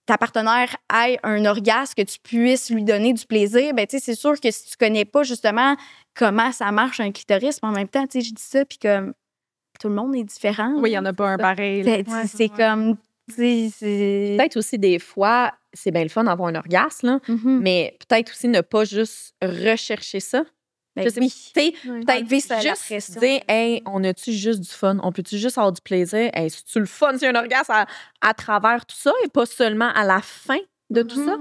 ta partenaire ait un orgasme, que tu puisses lui donner du plaisir. Ben c'est sûr que si tu connais pas justement comment ça marche un clitoris, mais en même temps, je dis ça, puis comme tout le monde est différent. Oui, il n'y en a pas un pareil. C'est comme... Peut-être aussi des fois, c'est bien le fun d'avoir un orgasme, là, mais peut-être aussi ne pas juste rechercher ça. Ben, peut-être juste dire, hey, on a-tu juste du fun? On peut-tu juste avoir du plaisir? Hey, c'est-tu le fun? C'est un orgasme à travers tout ça et pas seulement à la fin de tout ça,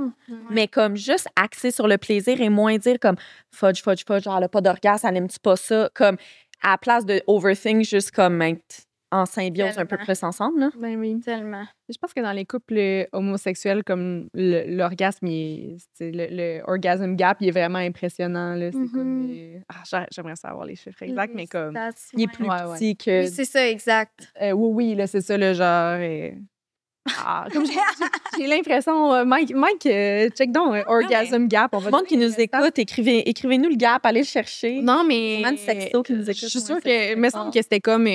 mais comme juste axer sur le plaisir et moins dire comme fudge, genre, elle n'a pas d'orgasme, elle n'aime-tu pas ça? Comme à la place de overthink, juste comme en symbiose un peu plus ensemble. Là. Ben oui. Tellement. Je pense que dans les couples homosexuels, comme l'orgasme, le orgasm gap, il est vraiment impressionnant. Là. C'est comme, j'aimerais savoir les chiffres exacts, mais comme il est plus petit que... Oui, c'est ça, exact. oui, là, c'est ça, le genre. Comme j'ai l'impression, Mike, check donc, orgasm gap. Le monde qui nous écoute, écrivez-nous le gap, allez le chercher. Non, mais sexto qui nous écoute. Je suis sûre que, il me semble que c'était comme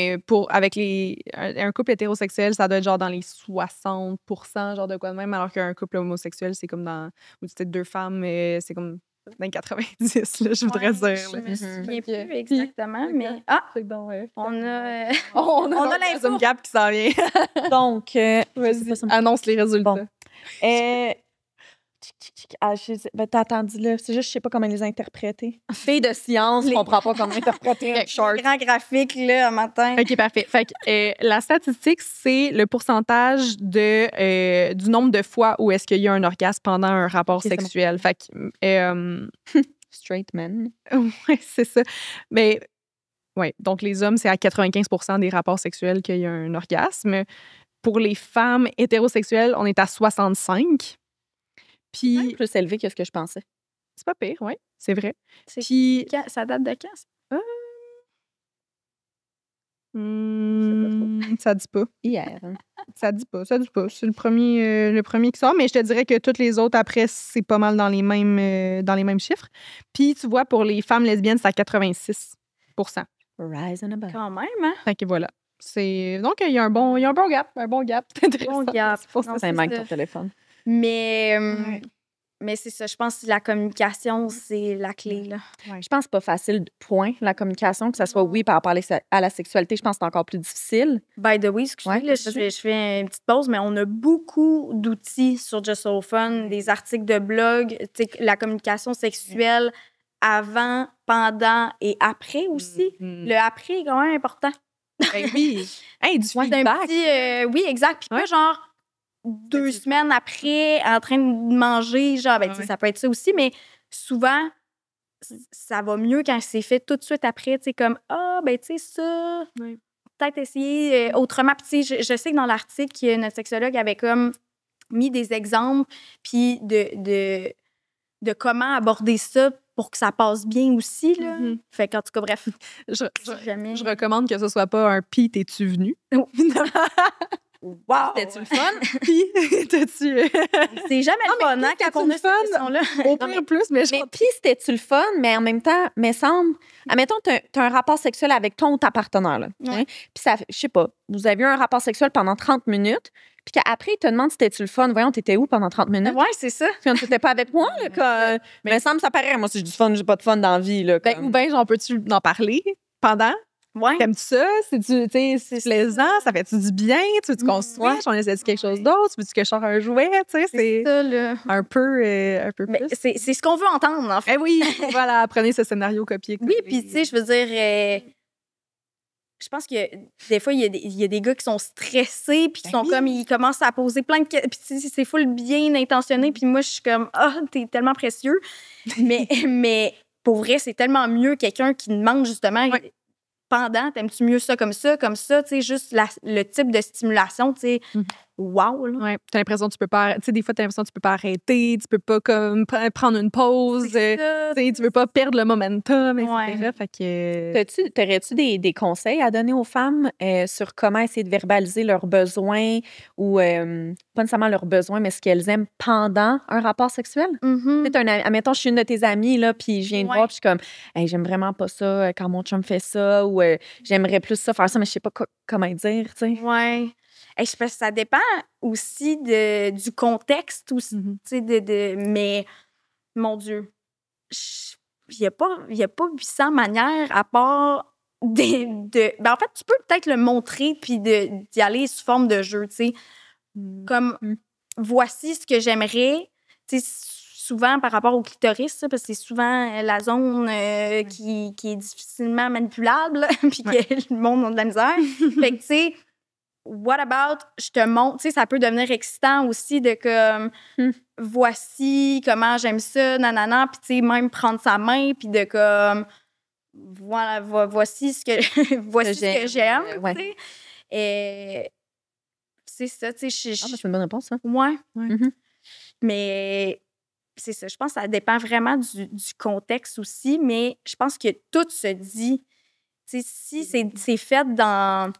avec un couple hétérosexuel, ça doit être genre dans les 60%, genre de quoi de même, alors qu'un couple homosexuel, c'est comme ou c'était 2 femmes, c'est comme dans les 90, là, je voudrais dire. Je me souviens plus exactement, mais on a l'orgasm gap qui s'en vient. Donc, vas-y, annonce les résultats. Bon. T'as attendu là. C'est juste, je sais pas comment les interpréter. Fille de science, je comprends pas comment interpréter un short. Grand graphique, là, un matin. OK, parfait. Fait que la statistique, c'est le pourcentage du nombre de fois où est-ce qu'il y a un orgasme pendant un rapport sexuel. Fait que... Straight men. Oui, c'est ça. Mais, ouais, donc les hommes, c'est à 95% des rapports sexuels qu'il y a un orgasme. Pour les femmes hétérosexuelles, on est à 65%. Puis, plus élevé que ce que je pensais. C'est pas pire, oui, c'est vrai. Puis, ça date de quand? Ça dit pas. Hier. Ça dit pas. C'est le premier qui sort, mais je te dirais que toutes les autres, après, c'est pas mal dans les mêmes chiffres. Puis, tu vois, pour les femmes lesbiennes, c'est à 86%. Rise and above. Quand même, hein? Fait que voilà. Donc, il y a un bon gap. Un bon gap. C'est intéressant. Bon gap. C'est manque ton téléphone. Mais c'est ça, je pense que la communication, c'est la clé. Là. Ouais. Je pense que c'est pas facile, point, la communication, que ce soit oui par rapport à la sexualité, je pense que c'est encore plus difficile. By the way, excusez, là, je fais une petite pause, mais on a beaucoup d'outils sur Just So Fun, des articles de blog, la communication sexuelle avant, pendant et après aussi. Le après est quand même important. Ben oui. Hey, du feedback. Oui, exact. Puis pas genre 2 semaines après, en train de manger, genre, ça peut être ça aussi, mais souvent, ça va mieux quand c'est fait tout de suite après, tu sais, comme, tu sais, ça, peut-être essayer autrement. Puis, tu sais, je sais que dans l'article, notre sexologue avait comme mis des exemples, puis de comment aborder ça pour que ça passe bien aussi, là. Fait qu'en tout cas, bref. Je recommande que ce soit pas un « pis t'es-tu venu? » Wow! C'était-tu le fun? Puis, t'as-tu... C'est jamais le fun, hein, quand on a cette question-là. Au pire plus, mais puis, c'était-tu le fun? Mais en même temps, me semble... Admettons, t'as un rapport sexuel avec ton ou ta partenaire, là. Hein? Puis ça, je sais pas, vous avez eu un rapport sexuel pendant 30 minutes, puis qu'après, il te demande si c'était-tu le fun. Voyons, t'étais où pendant 30 minutes? Ouais, c'est ça. Puis t'étais pas avec moi, là. Mais me semble, ça paraît. Moi, si j'ai du fun, j'ai pas de fun dans la vie, là. Ou bien, genre, peux-tu en parler pendant? Ouais. T'aimes-tu ça? C'est plaisant? Ça fait-tu du bien? Tu veux-tu qu'on se switch? On essaie quelque chose d'autre? Veux-tu que je sors un jouet? C'est ça, là. Un peu mais plus. C'est ce qu'on veut entendre, en fait. Eh oui, voilà, prenez ce scénario copié. Oui, puis tu sais, je veux dire, je pense que des fois, il y a des gars qui sont stressés, puis qui sont comme, ils commencent à poser plein de questions, puis c'est full bien intentionné, puis moi, je suis comme, t'es tellement précieux. mais pour vrai, c'est tellement mieux quelqu'un qui demande justement... Pendant, t'aimes-tu mieux ça, tu sais, juste le type de stimulation, tu sais, wow, là. Ouais, t'as l'impression que tu peux pas, tu sais, des fois, t'as l'impression que tu peux pas arrêter, tu peux pas comme prendre une pause, tu veux pas perdre le momentum, etc. Fait que... T'aurais-tu des conseils à donner aux femmes sur comment essayer de verbaliser leurs besoins ou, pas nécessairement leurs besoins, mais ce qu'elles aiment pendant un rapport sexuel? Admettons, je suis une de tes amies, là, puis je viens de voir, puis je suis comme, hey, j'aime vraiment pas ça quand mon chum fait ça, ou j'aimerais plus ça, faire ça, mais je sais pas comment dire, tu sais. Ouais. Je pense que ça dépend aussi du contexte, aussi, tu sais, mais, mon Dieu, il n'y a pas 800 manières à part ben, en fait, tu peux peut-être le montrer puis d'y aller sous forme de jeu, tu sais. Comme, voici ce que j'aimerais, tu sais, souvent par rapport au clitoris, parce que c'est souvent la zone qui est difficilement manipulable, puis que le monde a de la misère. Fait que, tu sais, what about, je te montre, tu sais, ça peut devenir excitant aussi de comme, voici comment j'aime ça, nanana, puis tu sais, même prendre sa main, puis de comme, voilà, voici ce que j'aime, tu sais. C'est ça, tu sais. C'est une bonne réponse, ça. Ouais. Ouais. Mais c'est ça. Je pense que ça dépend vraiment du contexte aussi, mais je pense que tout se dit. Tu sais, si c'est fait dans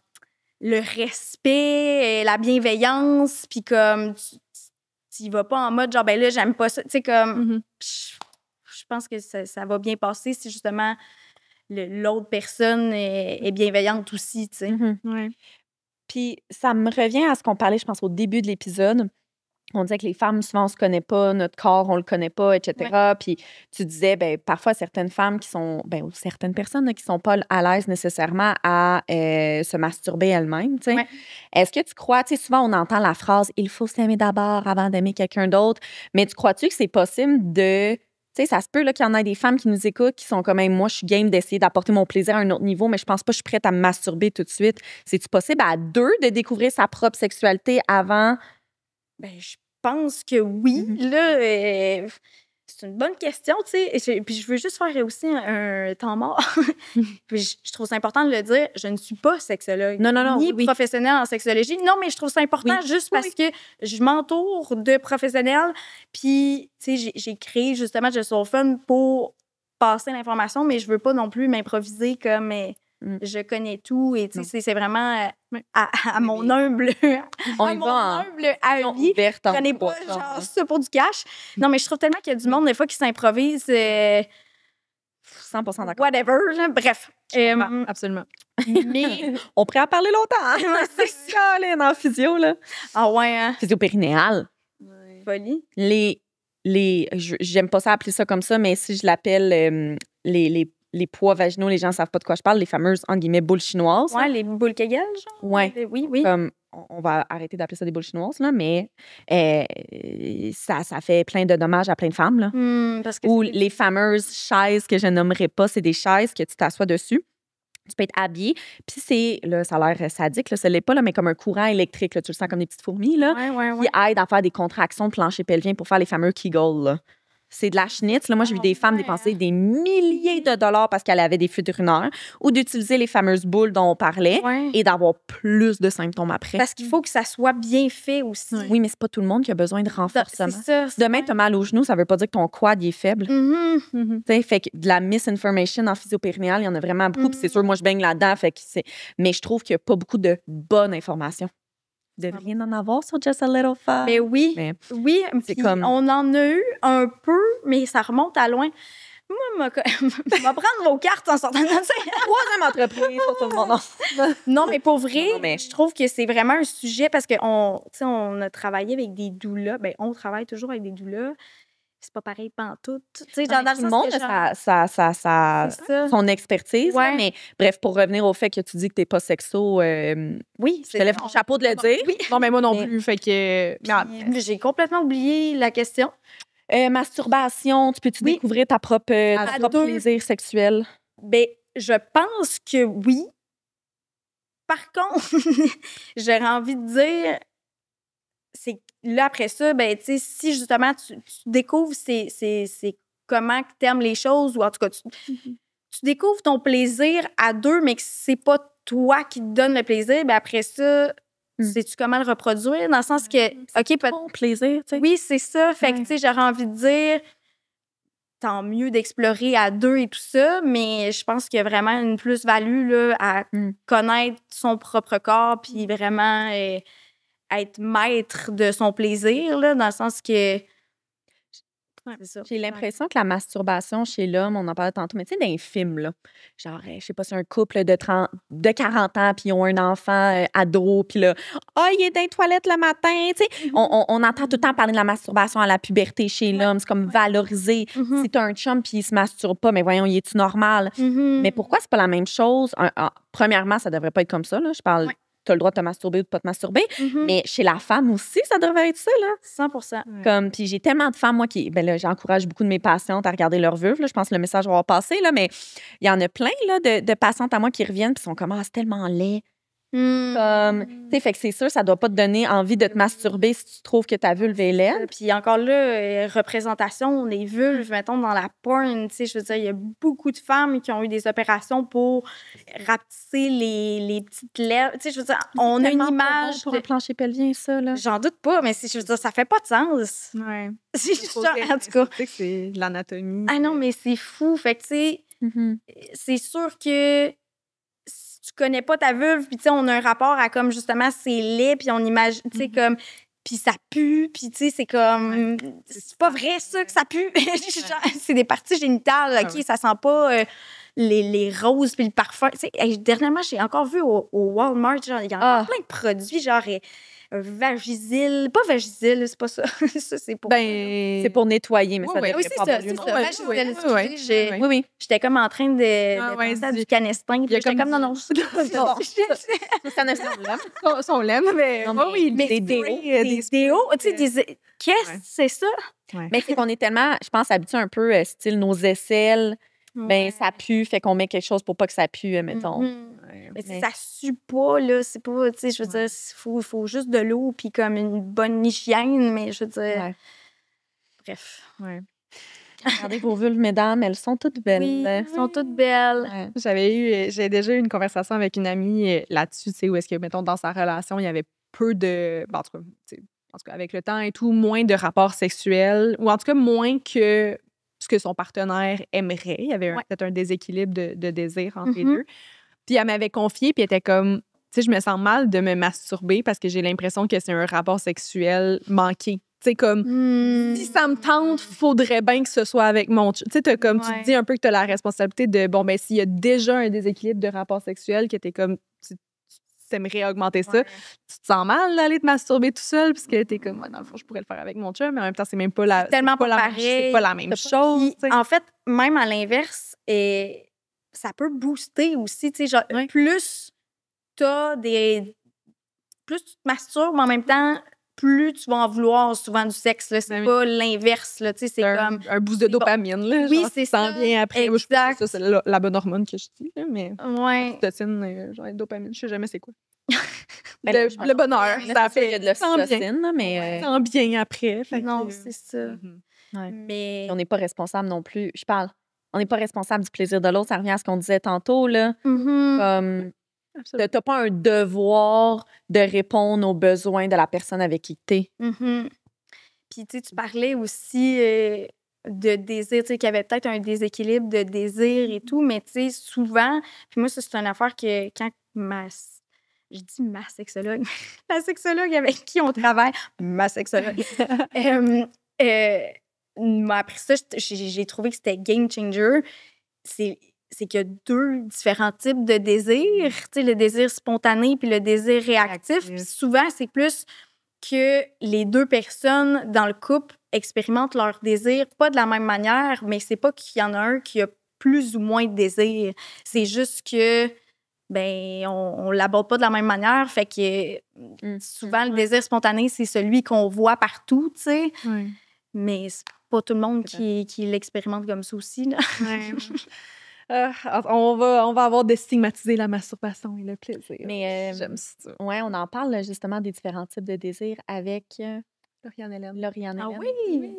le respect, la bienveillance, puis comme tu y vas pas en mode genre, ben là, j'aime pas ça. Tu sais, comme, je pense que ça va bien passer si justement l'autre personne est bienveillante aussi, tu sais. Ouais. Puis ça me revient à ce qu'on parlait, je pense, au début de l'épisode. On disait que les femmes, souvent, on se connaît pas, notre corps, on le connaît pas, etc. Ouais. Puis tu disais, ben parfois, certaines femmes qui sont, ou certaines personnes là, qui sont pas à l'aise nécessairement à se masturber elles-mêmes, tu sais. Ouais. Est-ce que tu crois, tu sais, souvent, on entend la phrase « il faut s'aimer d'abord avant d'aimer quelqu'un d'autre », mais tu crois-tu que c'est possible de... Tu sais, ça se peut là, qu'il y en ait des femmes qui nous écoutent qui sont comme, moi, je suis game d'essayer d'apporter mon plaisir à un autre niveau, mais je pense pas que je suis prête à me masturber tout de suite. C'est-tu possible à deux de découvrir sa propre sexualité avant... Ben, je pense que oui. Là, c'est une bonne question, tu sais. Puis je veux juste faire aussi un temps mort. Puis je trouve ça important de le dire. Je ne suis pas sexologue. Non. Ni professionnelle en sexologie. Non, mais je trouve ça important juste parce que je m'entoure de professionnels. Puis, tu sais, j'ai créé justement Just So Fun pour passer l'information, mais je veux pas non plus m'improviser comme... je connais tout et tu sais, c'est vraiment à mon humble avis. Prenez pas genre ça pour du cash. Non, mais je trouve tellement qu'il y a du monde des fois qui s'improvise 100% d'accord. whatever. Là. Bref. Absolument. Mais on pourrait en parler longtemps. C'est ça, en physio, là. Ah ouais, hein? Physio périnéale. Folie. J'aime pas ça appeler ça comme ça, mais si je l'appelle les poids vaginaux, les gens ne savent pas de quoi je parle, les fameuses, entre guillemets, boules chinoises. Ouais, les boules Kegel, genre. Ouais. Oui. Comme, on va arrêter d'appeler ça des boules chinoises, là, mais ça fait plein de dommages à plein de femmes, là. Parce que ou les fameuses chaises que je nommerai pas, c'est des chaises que tu t'assois dessus. Tu peux être habillé. Puis c'est, là, ça a l'air sadique, là, ça l'est pas, là, mais comme un courant électrique, là, tu le sens comme des petites fourmis, là, qui aide à faire des contractions de plancher pelvien pour faire les fameux Kegels, là. C'est de la schnitz. Là, moi, j'ai vu des femmes dépenser des milliers de dollars parce qu'elles avaient des fuites urinaires ou d'utiliser les fameuses boules dont on parlait et d'avoir plus de symptômes après. Parce qu'il faut que ça soit bien fait aussi. Oui, mais c'est pas tout le monde qui a besoin de renforcement. C'est ça. Si demain, tu as mal au genou, ça veut pas dire que ton quad il est faible. Fait que de la misinformation en physio-périnéale, il y en a vraiment beaucoup. Puis c'est sûr, moi, je baigne là-dedans. Mais je trouve qu'il n'y a pas beaucoup de bonne information. Vous devriez en avoir sur Just a Little Fun. Mais oui, c'est comme... on en a eu un peu, mais ça remonte à loin. Moi, je vais prendre vos cartes en sortant de notre troisième entreprise pour tout le monde. Non, mais pour vrai, je trouve que c'est vraiment un sujet parce qu'on a travaillé avec des doulas. Ben, on travaille toujours avec des doulas. C'est pas pareil pantoute. Tu sais, dans tout le monde a son expertise. Ouais. Mais bref, pour revenir au fait que tu dis que t'es pas sexo, oui, je te lève mon chapeau de le dire. Oui. Non, mais moi non plus. Fait que... J'ai complètement oublié la question. Masturbation, tu peux-tu découvrir ta propre plaisir sexuel? Ben, je pense que oui. Par contre, j'aurais envie de dire, c'est là, après ça, ben, tu sais, si justement tu découvres c'est comment que t'aimes les choses, ou en tout cas, tu découvres ton plaisir à deux, mais que c'est pas toi qui te donne le plaisir, ben après ça, sais-tu comment le reproduire? Dans le sens que, OK, bon plaisir, tu sais. Oui, c'est ça. Fait que, tu sais, j'aurais envie de dire, tant mieux d'explorer à deux et tout ça, mais je pense qu'il y a vraiment une plus-value là, à connaître son propre corps, puis vraiment être maître de son plaisir, là, dans le sens que... c'est ça. J'ai l'impression que la masturbation chez l'homme, on en parlait tantôt, mais tu sais, dans les films, là, genre, je sais pas, c'est un couple de 40 ans, puis ils ont un enfant ado, puis là, il est dans les toilettes le matin, tu sais. On entend tout le temps parler de la masturbation à la puberté chez l'homme, c'est comme valorisé. Si t'as un chum, puis il se masturbe pas, mais voyons, il est-tu normal? Mais pourquoi c'est pas la même chose? Premièrement, ça devrait pas être comme ça, là, je parle... Tu as le droit de te masturber ou de pas te masturber. Mais chez la femme aussi, ça devrait être ça, là. 100%. Comme, puis j'ai tellement de femmes, moi, qui... Ben là, j'encourage beaucoup de mes patientes à regarder leur vulve, là. Je pense que le message va passer, là. Mais il y en a plein, là, de patientes à moi qui reviennent puis sont comme, c'est tellement laid. Comme, tu sais, fait que c'est sûr, ça doit pas te donner envie de te masturber si tu trouves que ta vulve est laide. Puis encore là, représentation des vulves, mettons, dans la porn, tu sais, je veux dire, il y a beaucoup de femmes qui ont eu des opérations pour rapetisser les petites lèvres. Tu sais, je veux dire, on a une image... Pour un plancher pelvien, ça, là. J'en doute pas, mais je veux dire, ça fait pas de sens. Ouais. En tout cas... C'est l'anatomie. Ah non, mais c'est fou. Fait que, tu sais, c'est sûr que si tu connais pas ta vulve, puis tu sais, on a un rapport à comme, justement, c'est laid, puis on imagine, tu sais, comme... Puis ça pue, puis tu sais, c'est comme... c'est pas vrai, ça, que ça pue. C'est des parties génitales, OK? Ça sent pas les roses puis le parfum. Tu sais, dernièrement, j'ai encore vu au Walmart, genre, il y a plein de produits, genre... Vagisil, pas Vagisil, c'est pas ça. Ça, c'est pour... c'est pour nettoyer, mais ça devrait oui, c'est pas ça, avoir c'est ça. Vagisil, Oui. J'étais comme en train de penser à du canestin, puis j'étais comme, non, c'est pas ça. Ça ne semble Son lait, mais oui, des déos. Tu sais, qu'est-ce que c'est ça? Mais c'est qu'on est tellement, je pense, habitué un peu, style nos aisselles, ben ça pue, fait qu'on met quelque chose pour pas que ça pue, mettons. Mais ça sue pas, là. C'est pas, tu sais, je veux dire, il faut juste de l'eau puis comme une bonne hygiène, mais je veux dire... Bref. Regardez vos vulves, mesdames, elles sont toutes belles. Oui, elles sont toutes belles. J'ai déjà eu une conversation avec une amie là-dessus, tu sais, où est-ce que, mettons, dans sa relation, il y avait peu de... en tout cas, avec le temps et tout, moins de rapports sexuels, ou en tout cas, moins que ce que son partenaire aimerait. Il y avait peut-être un déséquilibre de désir entre les deux. Puis elle m'avait confié, puis elle était comme, tu sais, je me sens mal de me masturber parce que j'ai l'impression que c'est un rapport sexuel manqué. Tu sais, comme, si ça me tente, faudrait bien que ce soit avec mon... Tu sais, comme, tu te dis un peu que tu as la responsabilité de, bon, ben s'il y a déjà un déséquilibre de rapport sexuel, que t'es comme, tu aimerais augmenter ça, tu te sens mal d'aller te masturber tout seul, parce que t'es comme, dans le fond, je pourrais le faire avec mon chum, mais en même temps, c'est même pas la... tellement pas pareil. C'est pas la même chose. En fait, même à l'inverse, ça peut booster aussi, tu sais, genre, plus plus tu te masturbes, mais en même temps, plus tu vas en vouloir souvent du sexe, là. C'est pas l'inverse, là, tu sais, c'est comme... Un boost de dopamine, là. Oui, c'est ça. Bien après. Exact. Je pense que ça, c'est la bonne hormone que je dis, là, mais... Ouais. L'ocytocine, genre, dopamine, je sais jamais c'est quoi. Le bonheur, ça fait... Il y a de l'ocytocine, mais... Ça sent bien après. Non, c'est ça. Mais... On n'est pas responsable non plus. Je parle... On n'est pas responsable du plaisir de l'autre. Ça revient à ce qu'on disait tantôt, là. Comme... T'as pas un devoir de répondre aux besoins de la personne avec qui t'es. Puis, tu sais, tu parlais aussi de désir, tu sais, qu'il y avait peut-être un déséquilibre de désir et tout, mais tu sais, souvent, puis moi, ça, c'est une affaire que quand je dis ma sexologue, la sexologue avec qui on travaille, ma sexologue, m'a appris ça, j'ai trouvé que c'était game changer. C'est qu'il y a deux différents types de désirs, tu sais, le désir spontané puis le désir réactif. Puis souvent, c'est plus que les deux personnes dans le couple expérimentent leur désir, pas de la même manière, mais c'est pas qu'il y en a un qui a plus ou moins de désir. C'est juste que, ben, on l'aborde pas de la même manière, fait que souvent, le désir spontané, c'est celui qu'on voit partout, tu sais. Mais c'est pas tout le monde qui l'expérimente comme ça aussi, là. On va avoir déstigmatisé la masturbation et le plaisir. Mais j'aime ça. Ouais, on en parle justement des différents types de désirs avec Lauriane Hélène. Ah oui?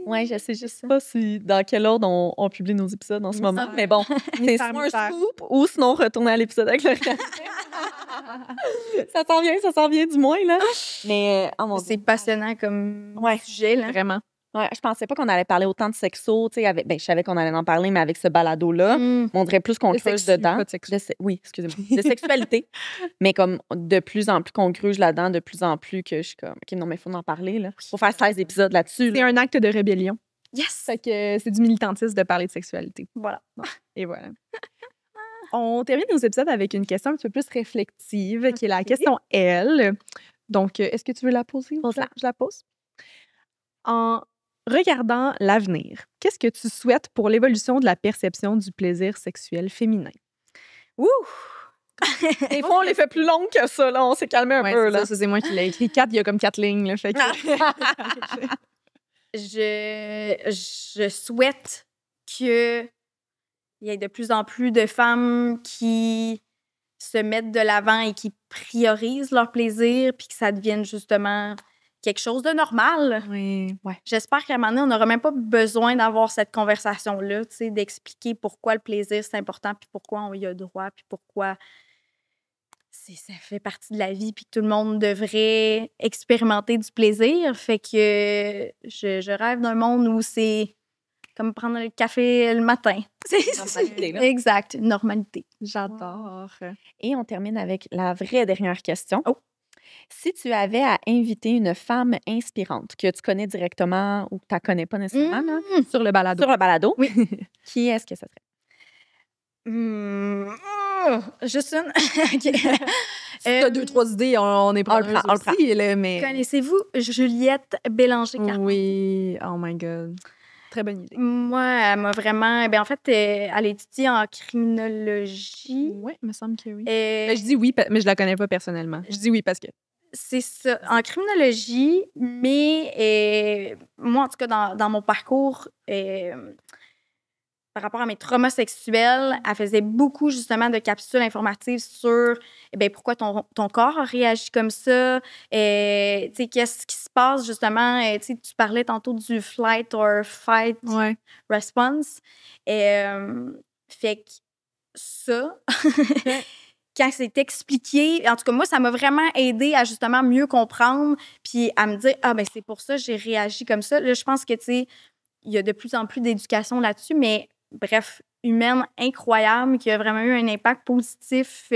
Oui, je sais juste pas dans quel ordre on publie nos épisodes en ce moment. Mais bon, c'est soit un scoop ou sinon retourner à l'épisode avec Lauriane. Ça s'en vient du moins, là. Mais c'est passionnant comme sujet, là. Vraiment. Ouais, je pensais pas qu'on allait parler autant de sexo, tu sais, je savais qu'on allait en parler, mais avec ce balado-là, on dirait plus qu'on creuse dedans. Oui, excusez-moi. De sexualité. Mais comme de plus en plus qu'on gruge là-dedans, de plus en plus que je suis comme, OK, non, mais il faut en parler, là. Faut faire 16 épisodes là-dessus. C'est un acte de rébellion. Yes! Fait que c'est du militantisme de parler de sexualité. Voilà. Et voilà. On termine nos épisodes avec une question un petit peu plus réflexive, qui est la question L. Donc, est-ce que tu veux la poser? Je la pose. En regardant l'avenir, qu'est-ce que tu souhaites pour l'évolution de la perception du plaisir sexuel féminin? Ouh! Des fois, on les fait plus longues que ça, là. On s'est calmé un peu, là. Ça, c'est moi qui l'ai écrit. 4, il y a comme 4 lignes, là. Fait que... Je souhaite qu'il y ait de plus en plus de femmes qui se mettent de l'avant et qui priorisent leur plaisir, puis que ça devienne justement quelque chose de normal. Oui, ouais. J'espère qu'à un moment donné, on n'aura même pas besoin d'avoir cette conversation-là, tu sais, d'expliquer pourquoi le plaisir, c'est important, puis pourquoi on y a droit, puis pourquoi ça fait partie de la vie, puis que tout le monde devrait expérimenter du plaisir. Fait que je rêve d'un monde où c'est comme prendre le café le matin. Normalité, là. Exact, une normalité. J'adore. Et on termine avec la vraie dernière question. Oh. Si tu avais à inviter une femme inspirante que tu connais directement ou que tu ne connais pas nécessairement, là, Sur le balado. sur le balado, Oui. qui est-ce que ça serait? Juste une. Si t'as 2-3 idées, on est pas on le prend. aussi, là, mais... Connaissez-vous Juliette Bélanger-Carpentier? Oui, oh my God. Très bonne idée. Moi, elle m'a vraiment... en fait, elle étudie en criminologie. Oui, me semble que oui. Et Je dis oui, mais je la connais pas personnellement. Je dis oui parce que... c'est ça, en criminologie, mais moi, en tout cas, dans mon parcours, par rapport à mes traumas sexuels, elle faisait beaucoup, justement, de capsules informatives sur pourquoi ton corps a réagi comme ça, qu'est-ce qui se passe, justement. Tu parlais tantôt du flight or fight response. Fait que ça, quand c'est expliqué, en tout cas, moi, ça m'a vraiment aidé à, justement, mieux comprendre, puis à me dire, c'est pour ça que j'ai réagi comme ça. Là, je pense que, il y a de plus en plus d'éducation là-dessus, mais bref, humaine incroyable qui a vraiment eu un impact positif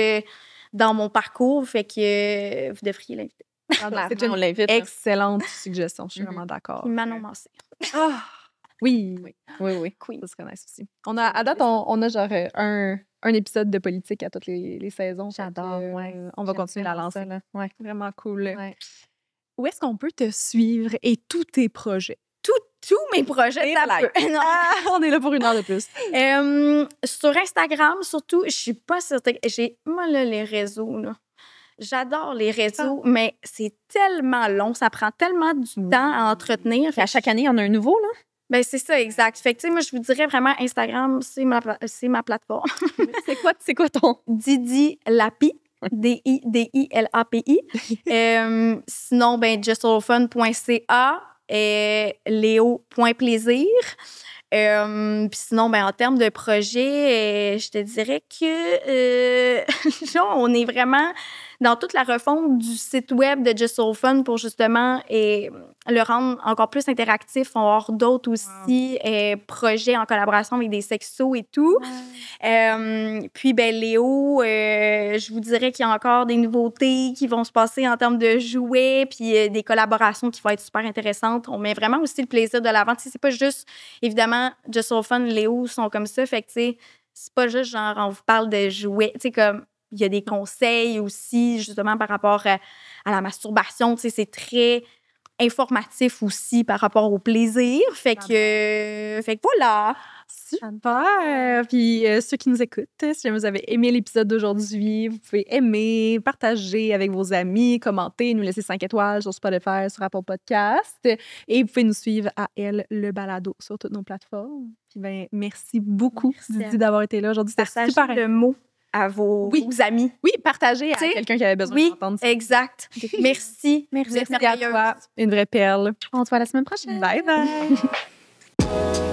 dans mon parcours. Fait que vous devriez l'inviter. C'est une On l'invite. excellente suggestion. Je suis vraiment d'accord. Puis Manon Massé. Oui. Oui. Ça serait nice aussi. À date, on a genre un épisode de politique à toutes les saisons. J'adore, ouais. On va J'aime continuer la vraiment lancer. ça, là. Ouais. Vraiment cool. Ouais. Où est-ce qu'on peut te suivre et tous tes projets? Tous mes projets, Et ça voilà. peut. Non. On est là pour 1 heure de plus. Sur Instagram, surtout, je suis pas certaine. Moi, là, les réseaux, là. J'adore les réseaux, mais c'est tellement long, ça prend tellement du temps à entretenir. Puis à chaque année, il y en a un nouveau, là. C'est ça, exact. Fait que, tu sais, moi, je vous dirais vraiment, Instagram, c'est ma plateforme. C'est quoi ton? Didi Lapi. DIDILAPI. Sinon, justsolofun.ca. Léo.plaisir. Puis sinon, en termes de projet, je te dirais que on est vraiment dans toute la refonte du site web de Just So Fun pour justement le rendre encore plus interactif. On va avoir d'autres aussi projets en collaboration avec des sexos et tout. Puis, Léo, je vous dirais qu'il y a encore des nouveautés qui vont se passer en termes de jouets, puis des collaborations qui vont être super intéressantes. On met vraiment aussi le plaisir de l'avant. Tu sais, c'est pas juste, évidemment, Just So Fun, Léo sont comme ça. Fait que, tu sais, c'est pas juste genre, on vous parle de jouets. Tu sais, comme, il y a des conseils aussi, justement, par rapport à la masturbation. Tu sais, c'est très informatif aussi par rapport au plaisir. Fait que voilà. Super! Puis ceux qui nous écoutent, si jamais vous avez aimé l'épisode d'aujourd'hui, vous pouvez aimer, partager avec vos amis, commenter, nous laisser 5 étoiles sur Spotify, sur Apple Podcast. Et vous pouvez nous suivre à Elle, le balado, sur toutes nos plateformes. Puis merci beaucoup, Didi, d'avoir été là aujourd'hui. C'était super. Le mot à vos amis. Oui, partagez à quelqu'un qui avait besoin d'entendre ça. Oui, exact. Merci. Merci à toi. Une vraie perle. On se voit la semaine prochaine. Bye bye!